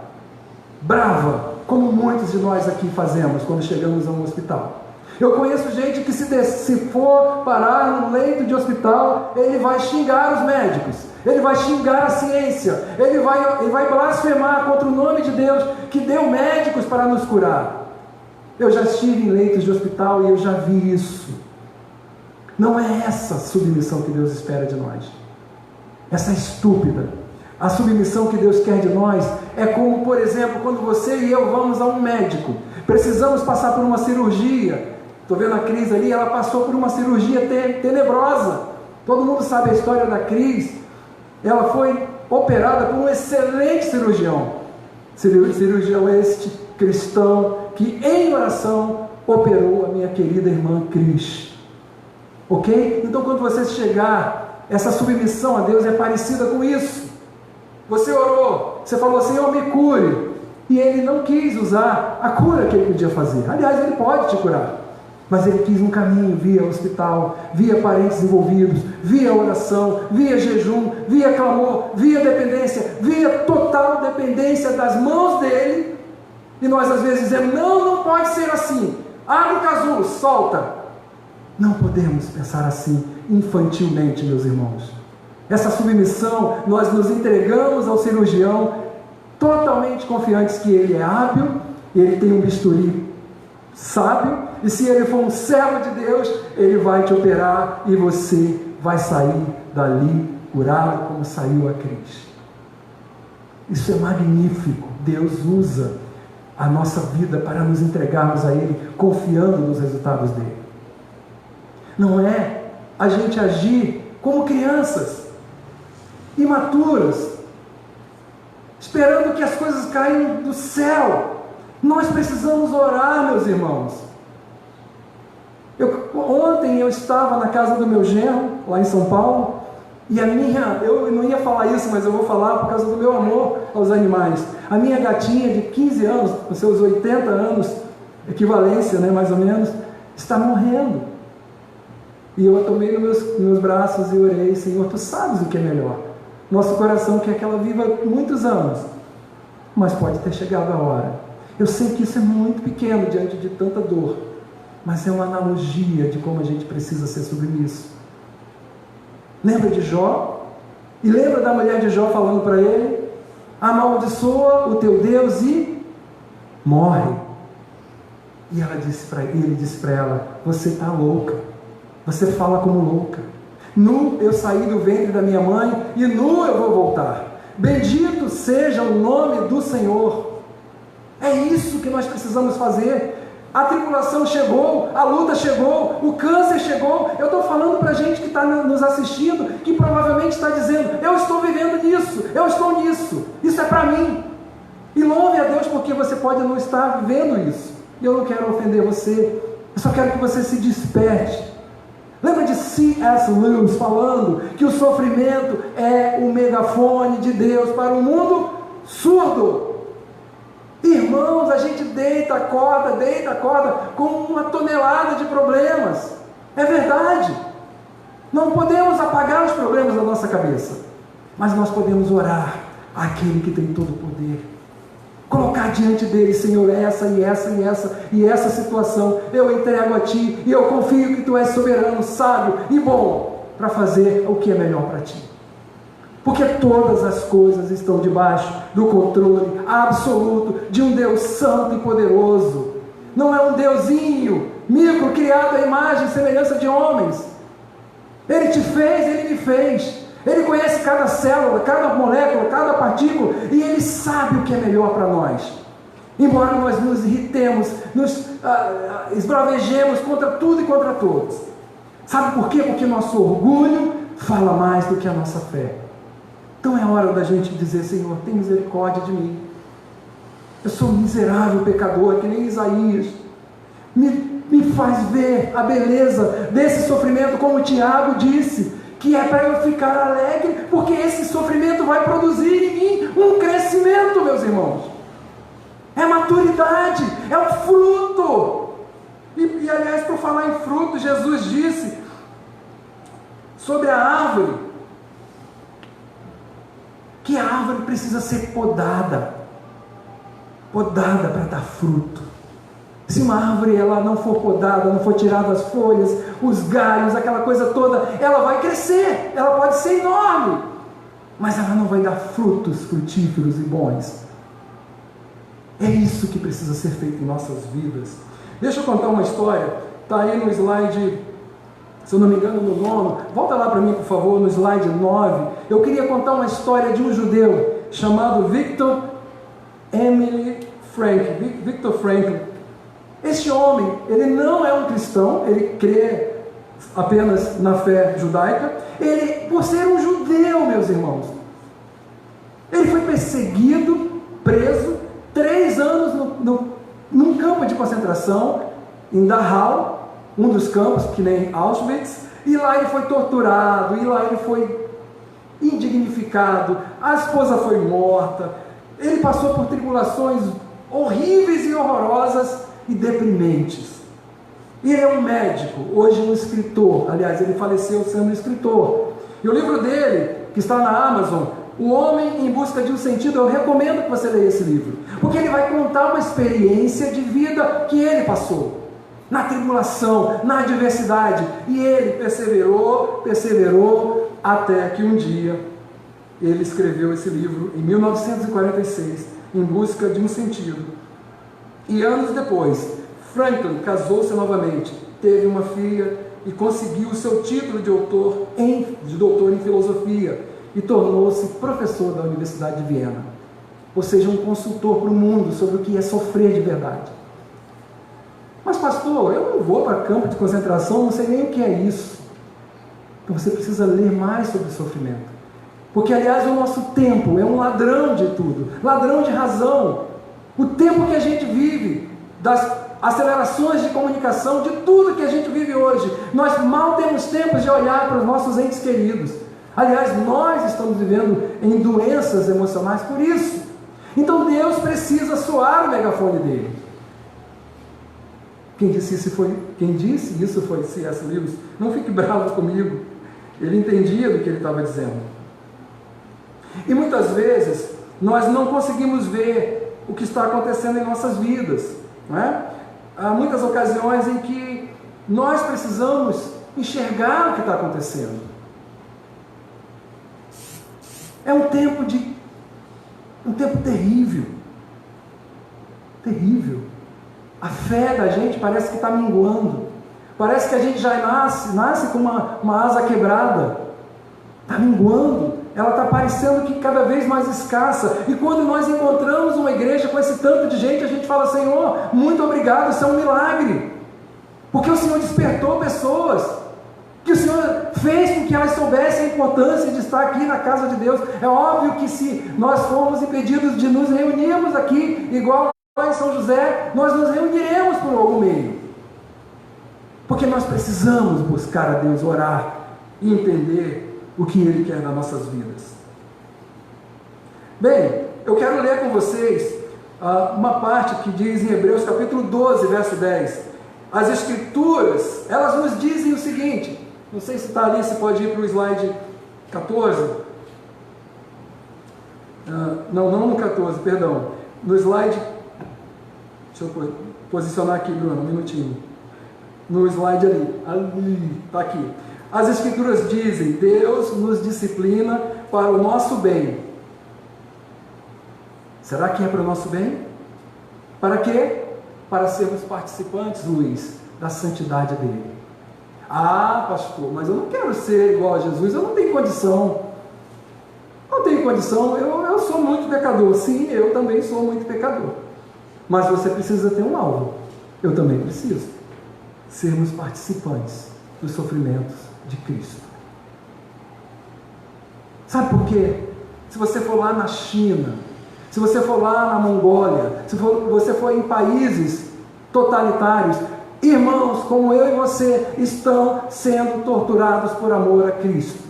brava, como muitos de nós aqui fazemos quando chegamos a um hospital. Eu conheço gente que se for parar num leito de hospital, ele vai xingar os médicos, ele vai xingar a ciência, ele vai blasfemar contra o nome de Deus que deu médicos para nos curar. Eu já estive em leitos de hospital e eu já vi isso. Não é essa submissão que Deus espera de nós. Essa é estúpida. A submissão que Deus quer de nós é como, por exemplo, quando você e eu vamos a um médico, precisamos passar por uma cirurgia. Estou vendo a Cris ali, ela passou por uma cirurgia tenebrosa. Todo mundo sabe a história da Cris. Ela foi operada por um excelente cirurgião. Cirurgião este cristão que em oração operou a minha querida irmã Cris. Ok? Então quando você chegar, essa submissão a Deus é parecida com isso. Você orou, você falou, Senhor, me cure, e Ele não quis usar a cura que Ele podia fazer. Aliás, Ele pode te curar, mas Ele quis um caminho via hospital, via parentes envolvidos, via oração, via jejum, via clamor, via dependência, via total dependência das mãos dEle. E nós às vezes dizemos, não pode ser assim, abre o casulo, solta. Não podemos pensar assim infantilmente, meus irmãos. Essa submissão, nós nos entregamos ao cirurgião totalmente confiantes que ele é hábil, ele tem um bisturi sábio, e se ele for um servo de Deus, ele vai te operar e você vai sair dali curado como saiu a Cris. Isso é magnífico. Deus usa a nossa vida para nos entregarmos a Ele, confiando nos resultados dele. Não é a gente agir como crianças imaturas, esperando que as coisas caiam do céu. Nós precisamos orar, meus irmãos. Ontem eu estava na casa do meu genro, lá em São Paulo, e eu não ia falar isso, mas eu vou falar por causa do meu amor aos animais. A minha gatinha de 15 anos, com seus 80 anos, equivalência, né, mais ou menos, está morrendo. E eu a tomei nos meus braços e orei, Senhor, Tu sabes o que é melhor. Nosso coração quer que ela viva muitos anos, mas pode ter chegado a hora. Eu sei que isso é muito pequeno diante de tanta dor, mas é uma analogia de como a gente precisa ser submisso. Lembra de Jó? E lembra da mulher de Jó falando para ele, amaldiçoa o teu Deus e morre. E ele disse para ela, você está louca, você fala como louca. Nu eu saí do ventre da minha mãe, e nu eu vou voltar. Bendito seja o nome do Senhor. É isso que nós precisamos fazer. A tribulação chegou, a luta chegou, o câncer chegou. Eu estou falando para a gente que está nos assistindo, que provavelmente está dizendo, eu estou vivendo nisso, eu estou nisso, isso é para mim. E louve a Deus, porque você pode não estar vivendo isso. E eu não quero ofender você, eu só quero que você se desperte. Lembra de C.S. Lewis falando que o sofrimento é o megafone de Deus para um mundo surdo? Irmãos, a gente deita, acorda com uma tonelada de problemas. É verdade. Não podemos apagar os problemas da nossa cabeça, mas nós podemos orar àquele que tem todo o poder. Colocar diante dele, Senhor, essa situação eu entrego a Ti, e eu confio que Tu és soberano, sábio e bom para fazer o que é melhor para Ti. Porque todas as coisas estão debaixo do controle absoluto de um Deus santo e poderoso. Não é um deusinho micro, criado à imagem e semelhança de homens. Ele te fez, Ele me fez. Ele conhece cada célula, cada molécula, cada partícula, e Ele sabe o que é melhor para nós. Embora nós nos irritemos, nos esbravejemos contra tudo e contra todos. Sabe por quê? Porque nosso orgulho fala mais do que a nossa fé. Então é hora da gente dizer, Senhor, tem misericórdia de mim. Eu sou um miserável pecador, que nem Isaías. Me faz ver a beleza desse sofrimento, como Tiago disse, que é para eu ficar alegre, porque esse sofrimento vai produzir em mim um crescimento, meus irmãos. É maturidade, é um fruto. E aliás, por falar em fruto, Jesus disse sobre a árvore, que a árvore precisa ser podada para dar fruto. Se uma árvore ela não for podada, não for tirada as folhas, os galhos, aquela coisa toda, ela vai crescer, ela pode ser enorme, mas ela não vai dar frutos frutíferos e bons. É isso que precisa ser feito em nossas vidas. Deixa eu contar uma história, está aí no slide, se eu não me engano, no 9, volta lá para mim, por favor, no slide 9. Eu queria contar uma história de um judeu chamado Viktor Frankl. Este homem, ele não é um cristão, ele crê apenas na fé judaica. Ele, por ser um judeu, meus irmãos, ele foi perseguido, preso 3 anos num campo de concentração, em Dachau, um dos campos, que nem Auschwitz, e lá ele foi torturado, e lá ele foi indignificado, a esposa foi morta, ele passou por tribulações horríveis e horrorosas e deprimentes. E ele é um médico, hoje um escritor, aliás, ele faleceu sendo escritor. E o livro dele, que está na Amazon, O Homem em Busca de um Sentido, eu recomendo que você leia esse livro, porque ele vai contar uma experiência de vida que ele passou, na tribulação, na adversidade, e ele perseverou, até que um dia ele escreveu esse livro, em 1946, Em Busca de um Sentido. E anos depois, Franklin casou-se novamente, teve uma filha e conseguiu o seu título de doutor em filosofia e tornou-se professor da Universidade de Viena. Ou seja, um consultor para o mundo sobre o que é sofrer de verdade. Mas pastor, eu não vou para campo de concentração, não sei nem o que é isso. Então você precisa ler mais sobre sofrimento. Porque, aliás, o nosso tempo é um ladrão de tudo, ladrão de razão. O tempo que a gente vive, das acelerações de comunicação, de tudo que a gente vive hoje, nós mal temos tempo de olhar para os nossos entes queridos. Aliás, nós estamos vivendo em doenças emocionais por isso. Então Deus precisa soar o megafone dele. Quem disse isso foi C.S. Lewis. Não fique bravo comigo. Ele entendia do que ele estava dizendo. E muitas vezes nós não conseguimos ver o que está acontecendo em nossas vidas, não é? Há muitas ocasiões em que nós precisamos enxergar o que está acontecendo. É um tempo terrível. Terrível. A fé da gente parece que está minguando. Parece que a gente já nasce com uma asa quebrada. Está minguando. Ela está parecendo que cada vez mais escassa. E quando nós encontramos uma igreja com esse tanto de gente, a gente fala: Senhor, muito obrigado, isso é um milagre. Porque o Senhor despertou pessoas, que o Senhor fez com que elas soubessem a importância de estar aqui na casa de Deus. É óbvio que se nós formos impedidos de nos reunirmos aqui, igual lá em São José, nós nos reuniremos por algum meio. Porque nós precisamos buscar a Deus, orar e entender o que Ele quer nas nossas vidas. Bem, eu quero ler com vocês uma parte que diz em Hebreus capítulo 12, verso 10. As Escrituras, elas nos dizem o seguinte, não sei se está ali, se pode ir para o slide 14. Não no 14, perdão. No slide, deixa eu posicionar aqui, Bruno, um minutinho. No slide ali, está aqui. As Escrituras dizem: Deus nos disciplina para o nosso bem. Será que é para o nosso bem? Para quê? Para sermos participantes, Luiz, da santidade dele. Ah, pastor, mas eu não quero ser igual a Jesus, eu não tenho condição. Não tenho condição, eu sou muito pecador. Sim, eu também sou muito pecador. Mas você precisa ter um alvo. Eu também preciso. Sermos participantes dos sofrimentos de Cristo. Sabe por quê? Se você for lá na China, se você for lá na Mongólia, se você for em países totalitários, irmãos como eu e você estão sendo torturados por amor a Cristo.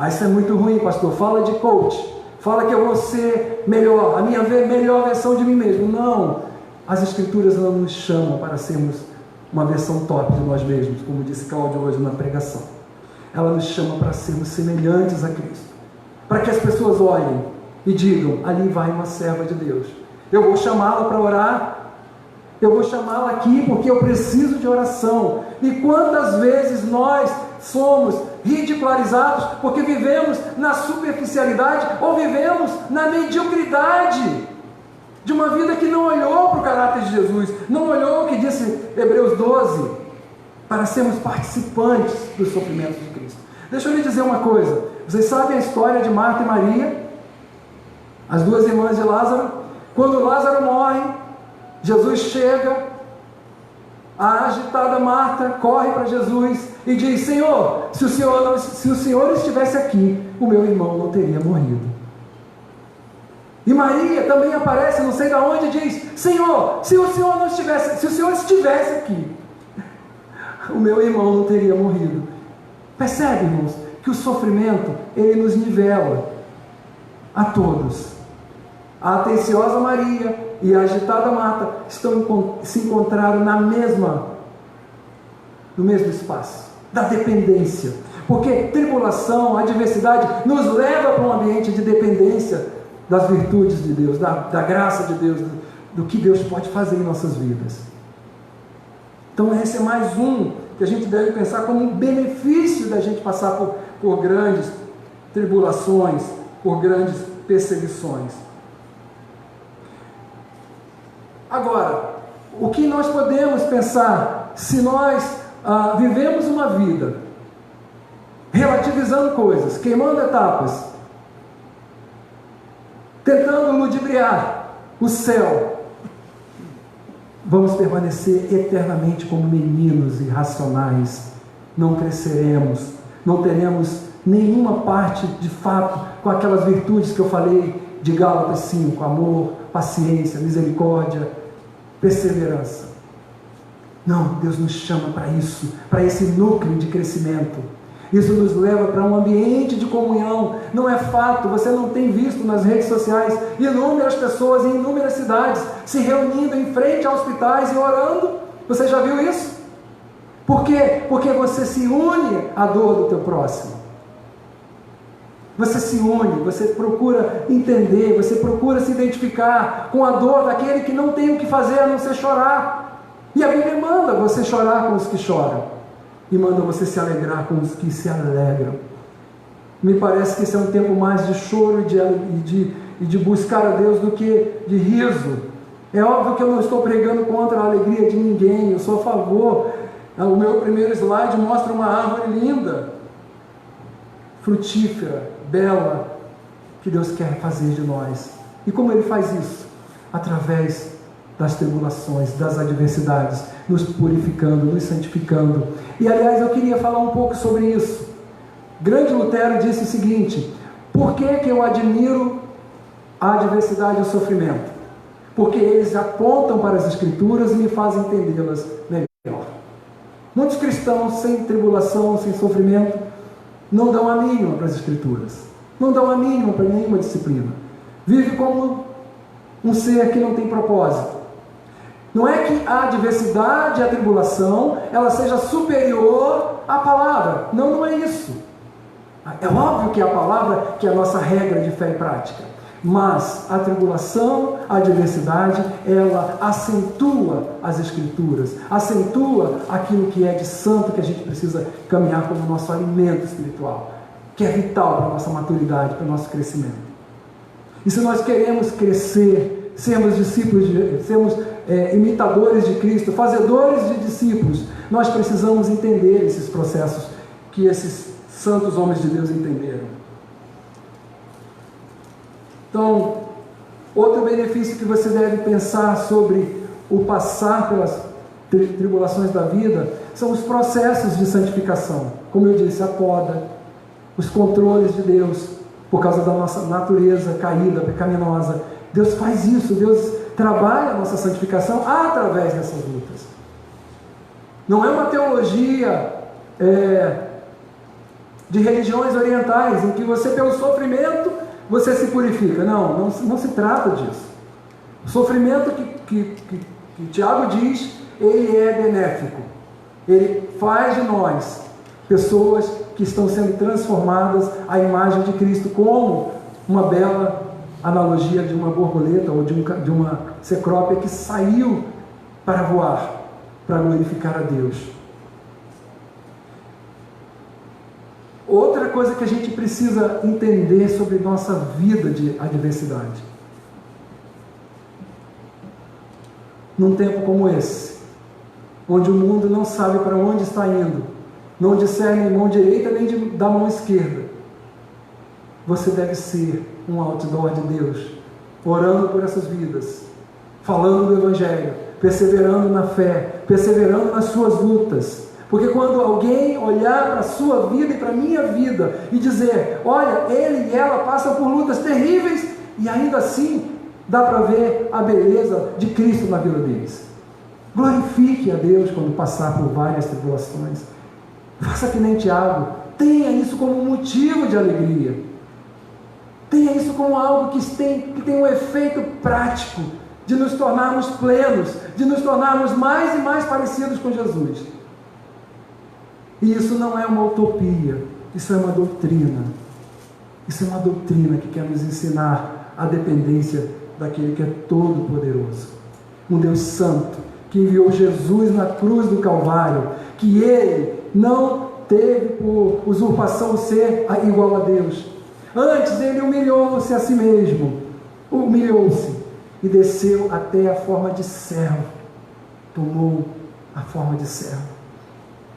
Isso é muito ruim, pastor. Fala de coach, fala que eu vou ser melhor, a minha melhor versão de mim mesmo. Não, as Escrituras não nos chamam para sermos uma versão top de nós mesmos, como disse Cláudio hoje na pregação. Ela nos chama para sermos semelhantes a Cristo, para que as pessoas olhem e digam: ali vai uma serva de Deus, eu vou chamá-la para orar, eu vou chamá-la aqui porque eu preciso de oração. E quantas vezes nós somos ridicularizados porque vivemos na superficialidade ou vivemos na mediocridade de uma vida que não olhou para o caráter de Jesus, não olhou o que disse Hebreus 12, para sermos participantes dos sofrimentos de Cristo. Deixa eu lhe dizer uma coisa, vocês sabem a história de Marta e Maria, as duas irmãs de Lázaro? Quando Lázaro morre, Jesus chega, a agitada Marta corre para Jesus e diz: Senhor, se o Senhor estivesse aqui, o meu irmão não teria morrido. E Maria também aparece, não sei de onde, e diz: Senhor, se o Senhor estivesse aqui, o meu irmão não teria morrido. Percebe, irmãos, que o sofrimento, ele nos nivela a todos. A atenciosa Maria e a agitada Marta se encontraram no mesmo espaço, da dependência. Porque tribulação, adversidade, nos leva para um ambiente de dependência das virtudes de Deus, da graça de Deus, do que Deus pode fazer em nossas vidas. Então esse é mais um que a gente deve pensar como um benefício da gente passar por grandes tribulações, por grandes perseguições. Agora, o que nós podemos pensar se nós vivemos uma vida relativizando coisas, queimando etapas, tentando ludibriar o céu, vamos permanecer eternamente como meninos irracionais, não cresceremos, não teremos nenhuma parte de fato com aquelas virtudes que eu falei de Gálatas 5, amor, paciência, misericórdia, perseverança. Não, Deus nos chama para isso, para esse núcleo de crescimento. Isso nos leva para um ambiente de comunhão. Não é fato, você não tem visto nas redes sociais inúmeras pessoas em inúmeras cidades se reunindo em frente a hospitais e orando? Você já viu isso? Por quê? Porque você se une à dor do teu próximo. Você se une, você procura entender, você procura se identificar com a dor daquele que não tem o que fazer a não ser chorar. E a Bíblia manda você chorar com os que choram e manda você se alegrar com os que se alegram. Me parece que esse é um tempo mais de choro e de buscar a Deus do que de riso. É óbvio que eu não estou pregando contra a alegria de ninguém, eu sou a favor. O meu primeiro slide mostra uma árvore linda, frutífera, bela, que Deus quer fazer de nós. E como Ele faz isso? Através das tribulações, das adversidades, nos purificando, nos santificando. E aliás, eu queria falar um pouco sobre isso. Grande Lutero disse o seguinte: por que eu admiro a adversidade e o sofrimento? Porque eles apontam para as Escrituras e me fazem entendê-las melhor. Muitos cristãos sem tribulação, sem sofrimento, não dão a mínima para as Escrituras, não dão a mínima para nenhuma disciplina. Vive como um ser que não tem propósito. Não é que a adversidade e a tribulação ela seja superior à palavra. Não, não é isso. É óbvio que é a palavra que é a nossa regra de fé e prática. Mas a tribulação, a adversidade, ela acentua as Escrituras, acentua aquilo que é de santo que a gente precisa caminhar como nosso alimento espiritual, que é vital para a nossa maturidade, para o nosso crescimento. E se nós queremos crescer, sermos discípulos, sermos imitadores de Cristo, fazedores de discípulos, nós precisamos entender esses processos que esses santos homens de Deus entenderam. Então, outro benefício que você deve pensar sobre o passar pelas tribulações da vida são os processos de santificação. Como eu disse, a poda, os controles de Deus, por causa da nossa natureza caída, pecaminosa. Deus faz isso, Deus trabalha a nossa santificação através dessas lutas. Não é uma teologia de religiões orientais, em que você, pelo sofrimento, você se purifica. Não se trata disso. O sofrimento que Tiago diz, ele é benéfico. Ele faz de nós pessoas que estão sendo transformadas à imagem de Cristo, como uma bela analogia de uma borboleta ou de uma cecrópia que saiu para voar, para glorificar a Deus. Outra coisa que a gente precisa entender sobre nossa vida de adversidade. Num tempo como esse, onde o mundo não sabe para onde está indo, não discerne mão direita nem da mão esquerda, você deve ser um outdoor de Deus, orando por essas vidas, falando do Evangelho, perseverando na fé, perseverando nas suas lutas. Porque quando alguém olhar para a sua vida e para a minha vida e dizer, olha, ele e ela passam por lutas terríveis, e ainda assim dá para ver a beleza de Cristo na vida deles. Glorifique a Deus quando passar por várias tribulações. Faça que nem Tiago, tenha isso como um motivo de alegria. Tenha isso como algo que tem um efeito prático de nos tornarmos plenos, de nos tornarmos mais e mais parecidos com Jesus. E isso não é uma utopia, isso é uma doutrina. Isso é uma doutrina que quer nos ensinar a dependência daquele que é todo-poderoso. Um Deus santo, que enviou Jesus na cruz do Calvário, que Ele não teve por usurpação ser igual a Deus. Antes Ele humilhou-se a si mesmo, humilhou-se e desceu até a forma de servo, tomou a forma de servo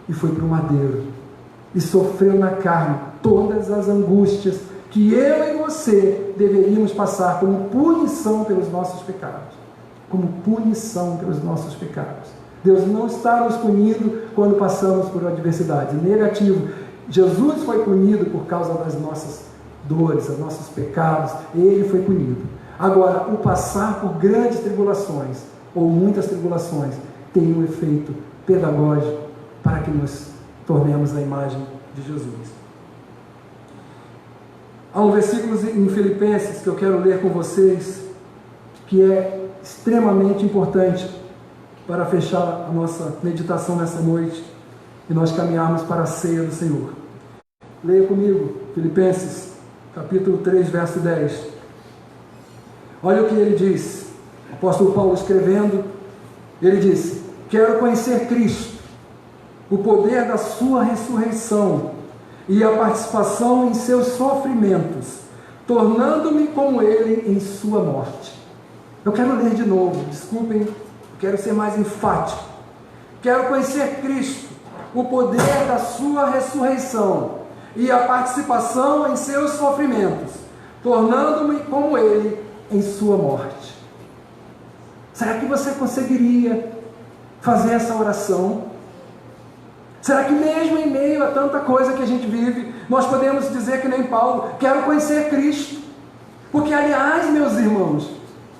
e foi para o madeiro e sofreu na carne todas as angústias que eu e você deveríamos passar como punição pelos nossos pecados. Como punição pelos nossos pecados. Deus não está nos punindo quando passamos por adversidade. Negativo. Jesus foi punido por causa das nossas dores, dos nossos pecados. Ele foi punido. Agora, o passar por grandes tribulações, ou muitas tribulações, tem um efeito pedagógico para que nos tornemos a imagem de Jesus. Há um versículo em Filipenses que eu quero ler com vocês, que é extremamente importante para fechar a nossa meditação nessa noite e nós caminharmos para a ceia do Senhor. Leia comigo, Filipenses, capítulo 3, verso 10. Olha o que ele diz, o apóstolo Paulo escrevendo, ele disse: quero conhecer Cristo, o poder da sua ressurreição e a participação em seus sofrimentos, tornando-me como ele em sua morte. Eu quero ler de novo, desculpem, quero ser mais enfático. Quero conhecer Cristo, o poder da sua ressurreição e a participação em seus sofrimentos, tornando-me como ele em sua morte. Será que você conseguiria fazer essa oração? Será que mesmo em meio a tanta coisa que a gente vive, nós podemos dizer que nem Paulo, quero conhecer Cristo? Porque, aliás, meus irmãos,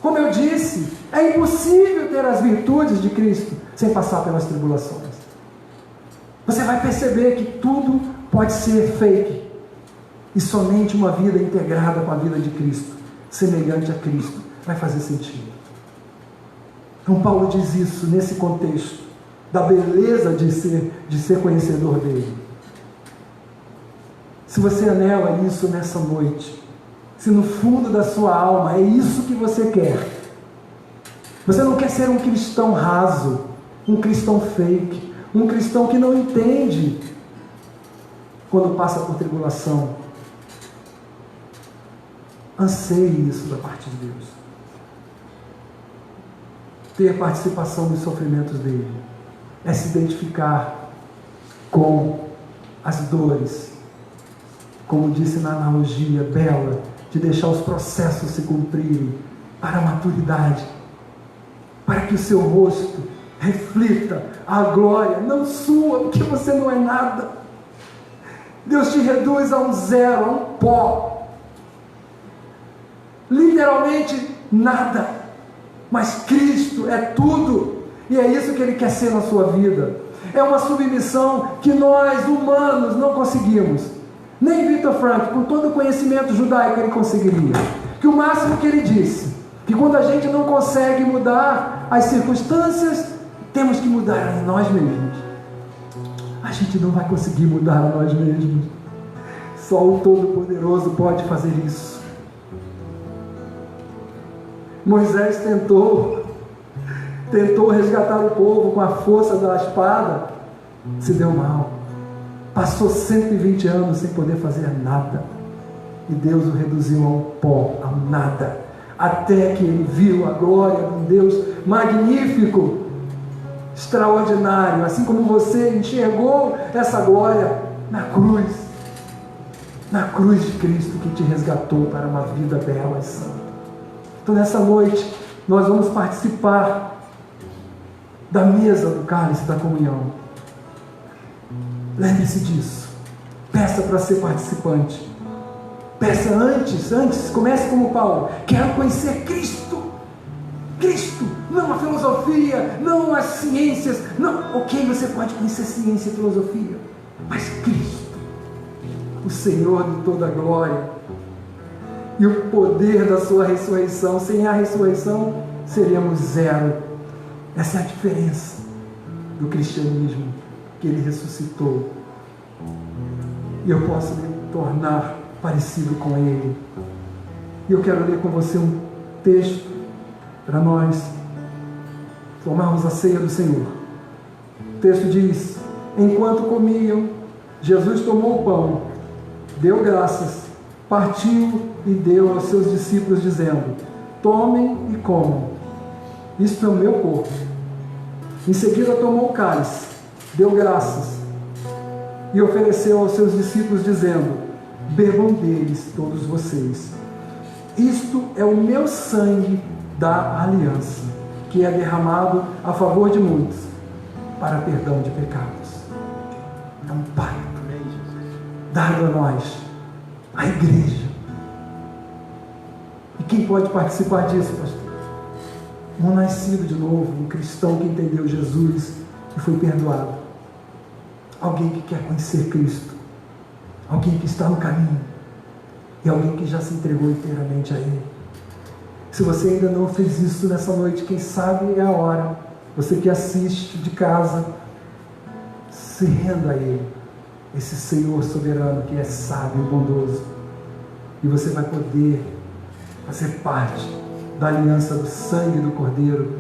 como eu disse, é impossível ter as virtudes de Cristo sem passar pelas tribulações. Você vai perceber que tudo pode ser fake e somente uma vida integrada com a vida de Cristo, semelhante a Cristo, vai fazer sentido. Então Paulo diz isso nesse contexto da beleza de ser conhecedor dele. Se você anela isso nessa noite, se no fundo da sua alma é isso que você quer, você não quer ser um cristão raso, um cristão fake, um cristão que não entende quando passa por tribulação. Anseie isso da parte de Deus. Ter participação nos sofrimentos dele é se identificar com as dores, como disse na analogia bela, de deixar os processos se cumprirem para a maturidade, para que o seu rosto reflita a glória, não sua, porque você não é nada. Deus te reduz a um zero, a um pó, literalmente nada, mas Cristo é tudo, e é isso que Ele quer ser na sua vida. É uma submissão que nós humanos não conseguimos. Nem Victor Frankl, com todo o conhecimento judaico, ele conseguiria. Que o máximo que ele disse, que quando a gente não consegue mudar as circunstâncias, temos que mudar a nós mesmos. A gente não vai conseguir mudar a nós mesmos. Só o Todo-Poderoso pode fazer isso. Moisés tentou resgatar o povo com a força da espada, se deu mal. Passou 120 anos sem poder fazer nada. E Deus o reduziu ao pó, ao nada. Até que ele viu a glória de um Deus magnífico, extraordinário. Assim como você enxergou essa glória na cruz. Na cruz de Cristo que te resgatou para uma vida bela e santa. Então nessa noite nós vamos participar da mesa do cálice da comunhão. Lembre-se disso. Peça para ser participante. Peça antes, comece como Paulo. Quero conhecer Cristo. Cristo, não a filosofia, não as ciências. Não, ok, você pode conhecer ciência e filosofia, mas Cristo, o Senhor de toda a glória, e o poder da sua ressurreição. Sem a ressurreição, seríamos zero. Essa é a diferença do cristianismo, que Ele ressuscitou. E eu posso me tornar parecido com Ele. E eu quero ler com você um texto para nós tomarmos a ceia do Senhor. O texto diz: enquanto comiam, Jesus tomou o pão, deu graças, partiu e deu aos seus discípulos, dizendo: tomem e comam, isto é o meu corpo. Em seguida tomou o cálice, deu graças e ofereceu aos seus discípulos, dizendo: bebam deles todos vocês, isto é o meu sangue da aliança, que é derramado a favor de muitos, para perdão de pecados. É um pacto dado a nós, a igreja. E quem pode participar disso, pastor? Um nascido de novo, um cristão que entendeu Jesus e foi perdoado. Alguém que quer conhecer Cristo, alguém que está no caminho, e alguém que já se entregou inteiramente a Ele. Se você ainda não fez isso nessa noite, quem sabe é a hora. Você que assiste de casa, se renda a Ele, esse Senhor soberano que é sábio e bondoso, e você vai poder fazer parte da aliança do sangue do Cordeiro,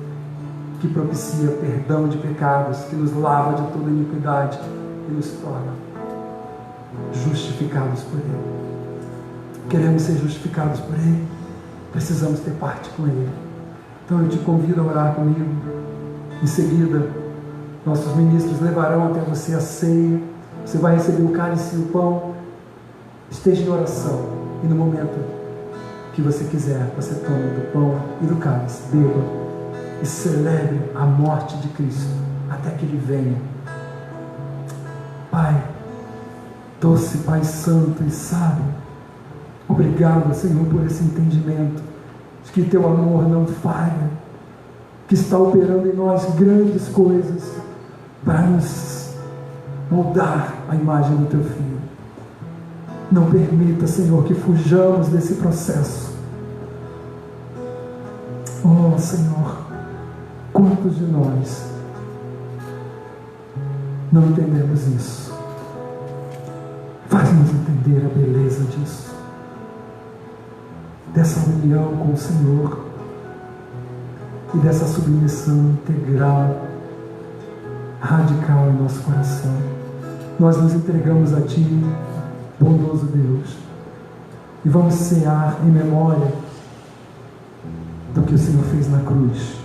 que propicia perdão de pecados, que nos lava de toda iniquidade e nos torna justificados por Ele. Queremos ser justificados por Ele, precisamos ter parte com Ele. Então eu te convido a orar comigo. Em seguida, nossos ministros levarão até você a ceia. Você vai receber o cálice e o pão. Esteja em oração, e no momento que você quiser, você toma do pão e do cálice, beba e celebre a morte de Cristo até que Ele venha. Pai, doce Pai santo e sábio, obrigado, Senhor, por esse entendimento de que Teu amor não falha, que está operando em nós grandes coisas para nos moldar a imagem do Teu Filho. Não permita, Senhor, que fujamos desse processo. Oh, Senhor, quantos de nós não entendemos isso? Faz-nos entender a beleza disso, dessa união com o Senhor e dessa submissão integral, radical em nosso coração. Nós nos entregamos a Ti, bondoso Deus, e vamos cear em memória do que o Senhor fez na cruz.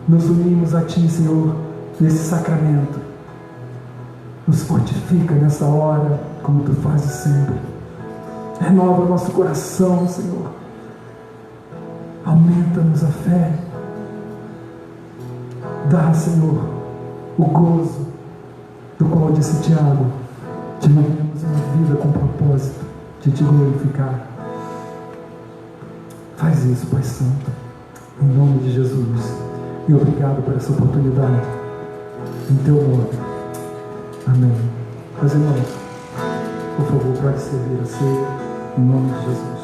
Nos unimos a Ti, Senhor, nesse sacramento. Nos fortifica nessa hora, como Tu fazes sempre. Renova o nosso coração, Senhor. Aumenta-nos a fé. Dá, Senhor, o gozo do qual disse Tiago: tivemos uma vida com propósito de Te glorificar. Faz isso, Pai Santo, em nome de Jesus. E obrigado por essa oportunidade. Em Teu nome. Amém. Meus irmãos, por favor, pode servir a ceia, em nome de Jesus.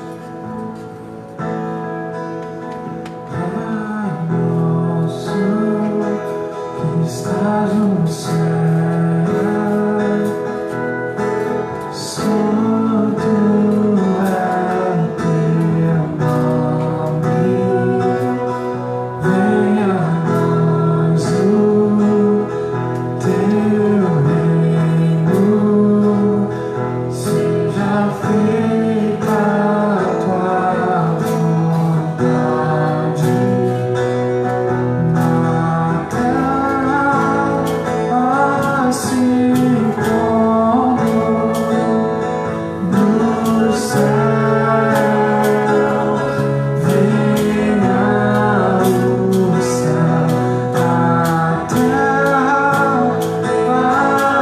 Pai nosso que estás no céu, santo é o Teu nome, venha a nós o Teu reino, seja feita a Tua vontade, na terra assim como no céu. Venha o céu, a terra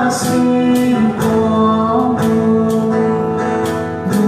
assim como no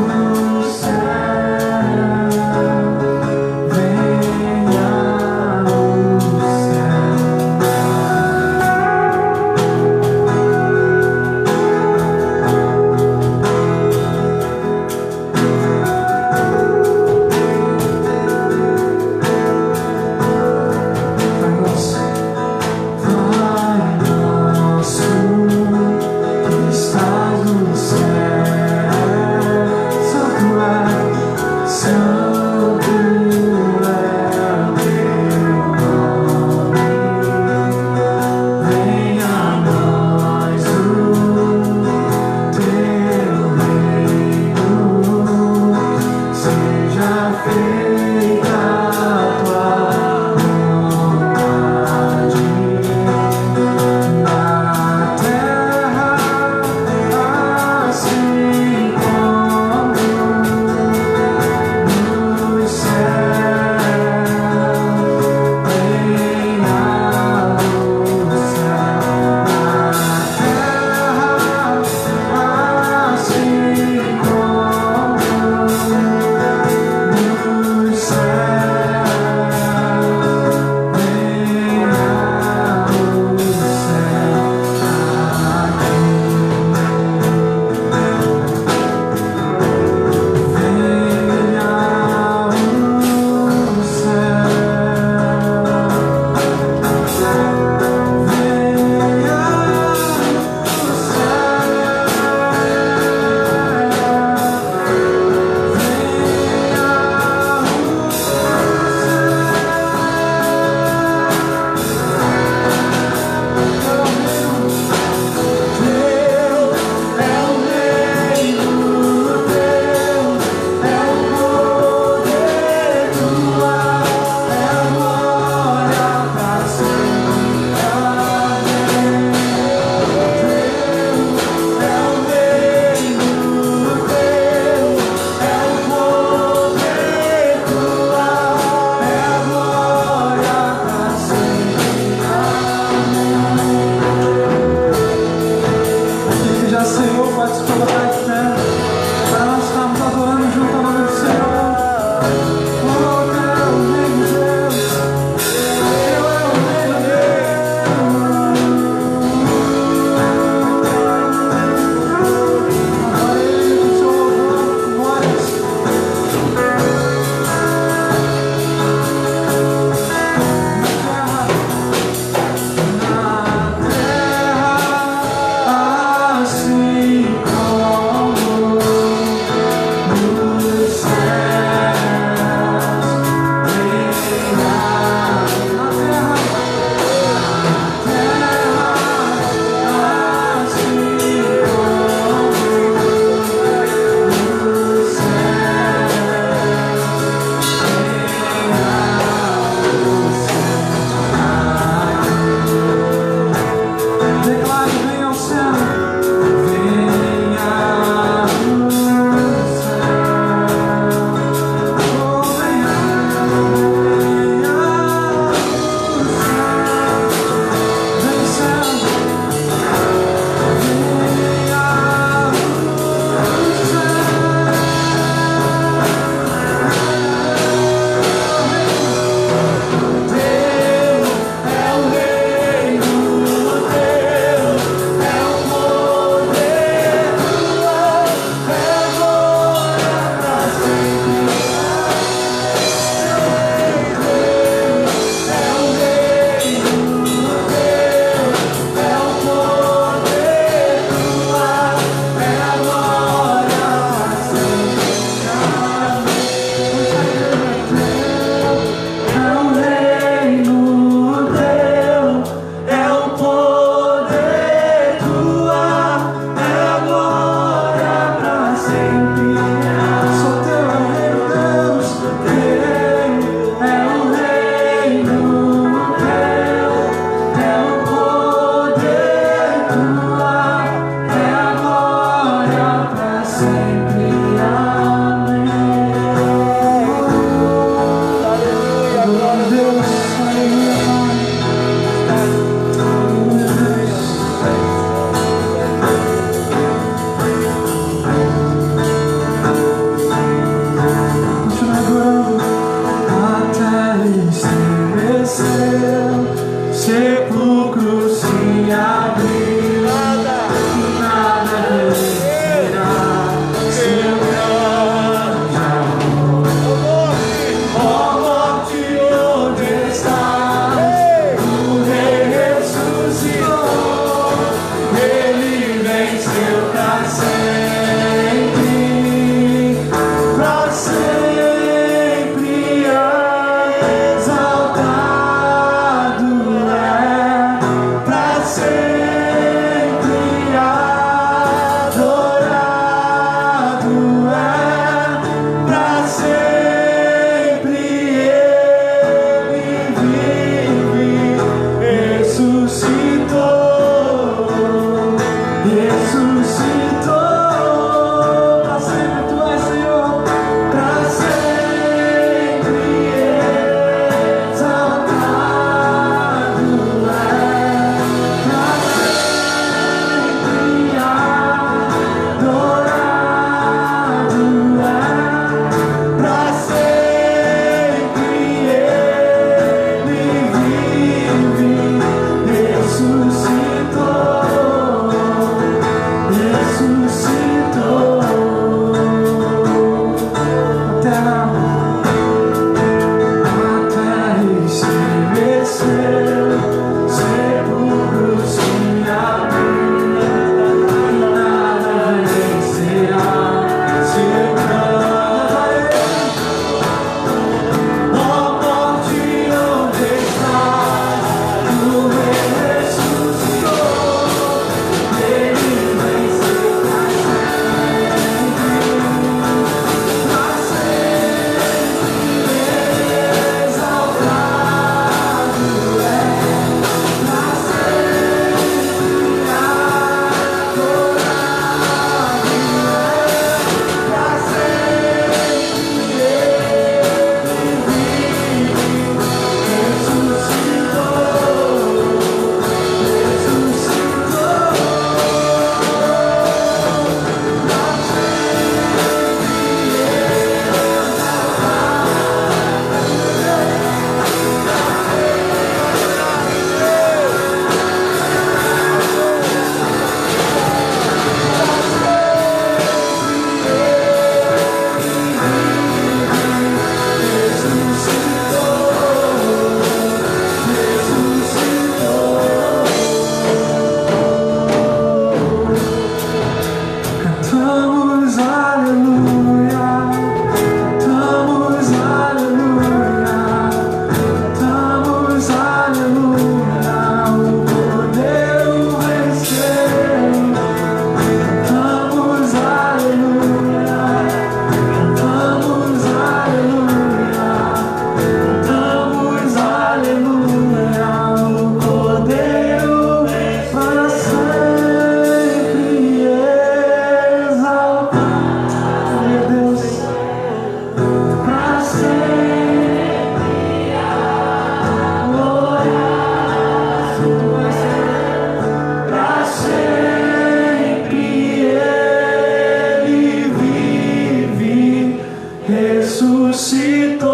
ressuscitou,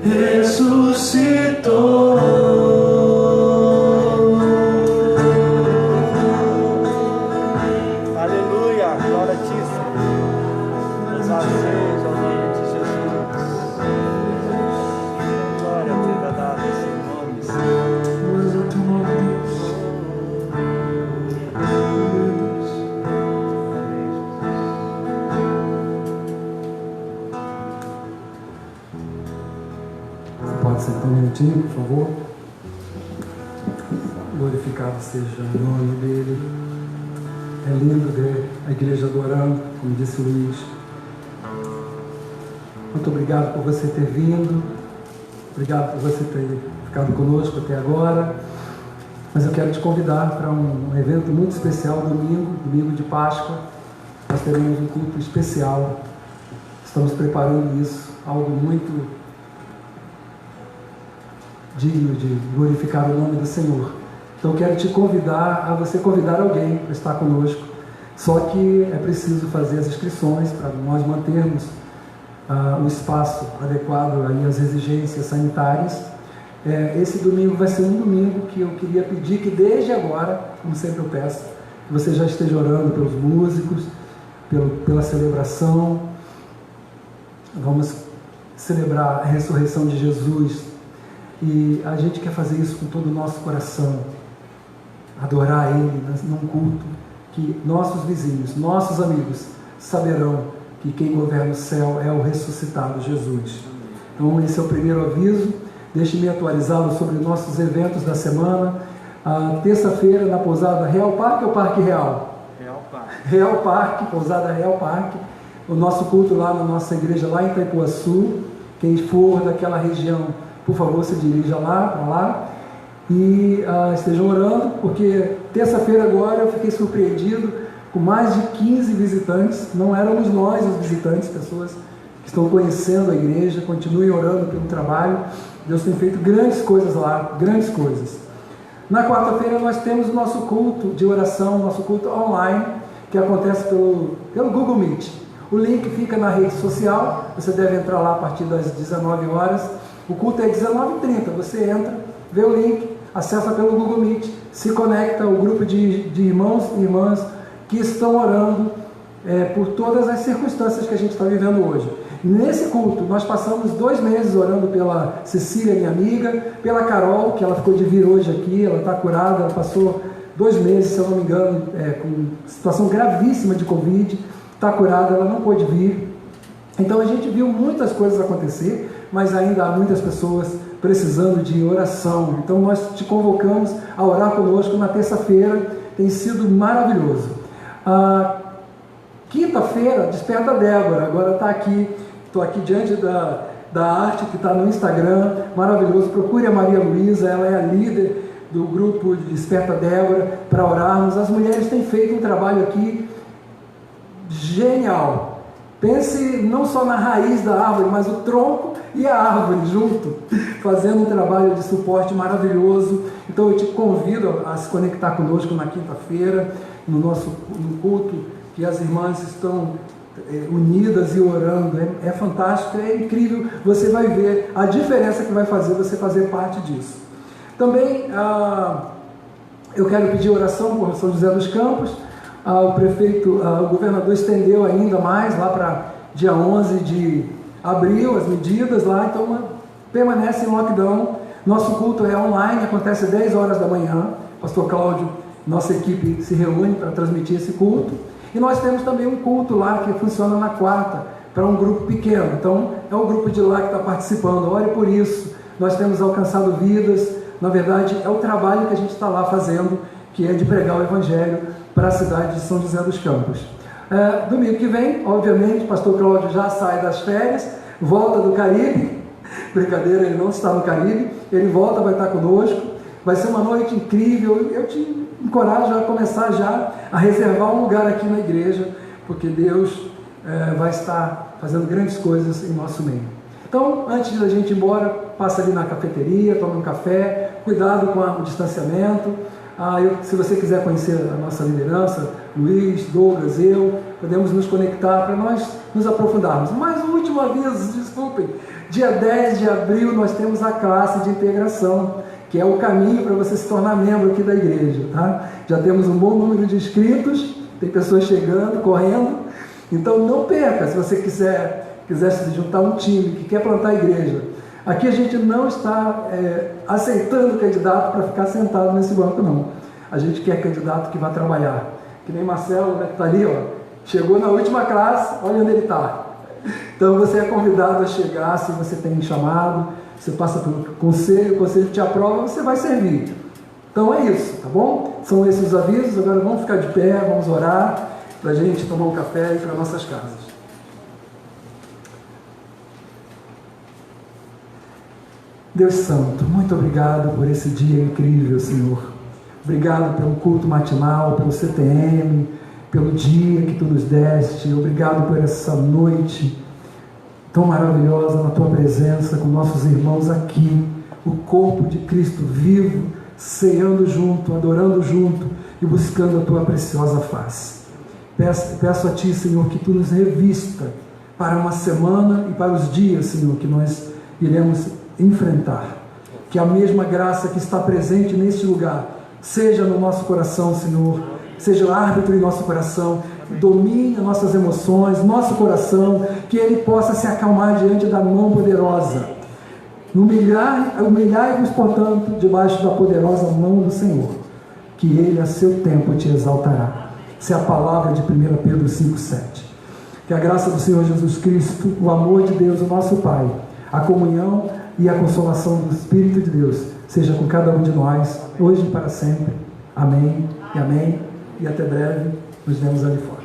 ressuscitou. Aleluia, glória a ti, Senhor. Louvado seja o nome de Jesus. Glória a ti, dada esse nome, Senhor. Mas o teu nome, Pode sentar um minutinho, por favor. Glorificado seja o nome dele. É lindo ver a igreja adorando, como disse o Luiz. Muito obrigado por você ter vindo. Obrigado por você ter ficado conosco até agora. Mas eu quero te convidar para um evento muito especial domingo de Páscoa. Nós teremos um culto especial. Estamos preparando isso, algo muito digno de glorificar o nome do Senhor. Então eu quero te convidar a você convidar alguém para estar conosco. Só que é preciso fazer as inscrições para nós mantermos o espaço adequado aí às exigências sanitárias. Esse domingo vai ser um domingo que eu queria pedir que desde agora, como sempre eu peço, que você já esteja orando pelos músicos, pela celebração. Vamos celebrar a ressurreição de Jesus. E a gente quer fazer isso com todo o nosso coração, adorar Ele num culto que nossos vizinhos, nossos amigos saberão que quem governa o céu é o ressuscitado Jesus. Então esse é o primeiro aviso. Deixe-me atualizá-lo sobre nossos eventos da semana. Terça-feira na pousada Real Parque ou Parque Real? Real Parque. Real Parque, pousada Real Parque. O nosso culto lá na nossa igreja lá em Itaipuaçu. Quem for daquela região, por favor, se dirija lá, para lá, e estejam orando, porque terça-feira agora eu fiquei surpreendido com mais de 15 visitantes. Não éramos nós os visitantes, pessoas que estão conhecendo a igreja. Continuem orando pelo trabalho. Deus tem feito grandes coisas lá, grandes coisas. Na quarta-feira nós temos o nosso culto de oração, nosso culto online, que acontece pelo Google Meet. O link fica na rede social, você deve entrar lá a partir das 19 horas. O culto é 19h30, você entra, vê o link, acessa pelo Google Meet, se conecta ao grupo de irmãos e irmãs que estão orando por todas as circunstâncias que a gente está vivendo hoje. Nesse culto, nós passamos 2 meses orando pela Cecília, minha amiga, pela Carol, que ela ficou de vir hoje aqui, ela está curada, ela passou 2 meses, se eu não me engano, com situação gravíssima de Covid, está curada, ela não pôde vir. Então a gente viu muitas coisas acontecer, mas ainda há muitas pessoas precisando de oração. Então nós te convocamos a orar conosco na terça-feira, tem sido maravilhoso. Quinta-feira, Desperta Débora, agora está aqui, estou aqui diante da arte que está no Instagram, maravilhoso. Procure a Maria Luísa, ela é a líder do grupo de Desperta Débora, para orarmos. As mulheres têm feito um trabalho aqui genial. Pense não só na raiz da árvore, mas o tronco e a árvore junto, fazendo um trabalho de suporte maravilhoso. Então eu te convido a se conectar conosco na quinta-feira, no culto, que as irmãs estão unidas e orando. É fantástico, é incrível. Você vai ver a diferença que vai fazer você fazer parte disso. Também eu quero pedir oração por São José dos Campos. O governador estendeu ainda mais lá para dia 11 de abril as medidas lá, então permanece em lockdown. Nosso culto é online, acontece às 10 horas da manhã. Pastor Cláudio, nossa equipe se reúne para transmitir esse culto. E nós temos também um culto lá que funciona na quarta, para um grupo pequeno. Então é o grupo de lá que está participando. Ore por isso. Nós temos alcançado vidas. Na verdade é o trabalho que a gente está lá fazendo, que é de pregar o Evangelho para a cidade de São José dos Campos. Domingo que vem, obviamente, o pastor Cláudio já sai das férias, volta do Caribe. Brincadeira, ele não está no Caribe, ele volta, vai estar conosco. Vai ser uma noite incrível. Eu te encorajo a começar já a reservar um lugar aqui na igreja, porque Deus vai estar fazendo grandes coisas em nosso meio. Então, antes da gente ir embora, passa ali na cafeteria, toma um café, cuidado com o distanciamento. Se você quiser conhecer a nossa liderança, Luiz, Douglas, podemos nos conectar para nós nos aprofundarmos. Mas o último aviso, desculpem, dia 10 de abril nós temos a classe de integração, que é o caminho para você se tornar membro aqui da igreja, tá? Já temos um bom número de inscritos, tem pessoas chegando, correndo, então não perca, se você quiser se juntar a um time que quer plantar a igreja. Aqui a gente não está aceitando candidato para ficar sentado nesse banco, não. A gente quer candidato que vai trabalhar. Que nem Marcelo, né, que está ali, ó, chegou na última classe, olha onde ele está. Então você é convidado a chegar, se você tem chamado, você passa pelo conselho, o conselho te aprova, você vai servir. Então é isso, tá bom? São esses os avisos, agora vamos ficar de pé, vamos orar, para a gente tomar um café e ir para nossas casas. Deus Santo, muito obrigado por esse dia incrível, Senhor. Obrigado pelo culto matinal, pelo CTM, pelo dia que Tu nos deste. Obrigado por essa noite tão maravilhosa na Tua presença, com nossos irmãos aqui, o corpo de Cristo vivo, ceando junto, adorando junto e buscando a Tua preciosa face. Peço a Ti, Senhor, que Tu nos revista para uma semana e para os dias, Senhor, que nós iremos enfrentar. Que a mesma graça que está presente neste lugar seja no nosso coração, Senhor, seja árbitro em nosso coração, domine nossas emoções, nosso coração, que ele possa se acalmar diante da mão poderosa. Humilhai-vos, portanto, debaixo da poderosa mão do Senhor, que ele a seu tempo te exaltará. Essa é a palavra de 1 Pedro 5,7. Que a graça do Senhor Jesus Cristo, o amor de Deus, o nosso Pai, a comunhão e a consolação do Espírito de Deus seja com cada um de nós, hoje e para sempre. Amém e amém. E até breve, nos vemos ali fora.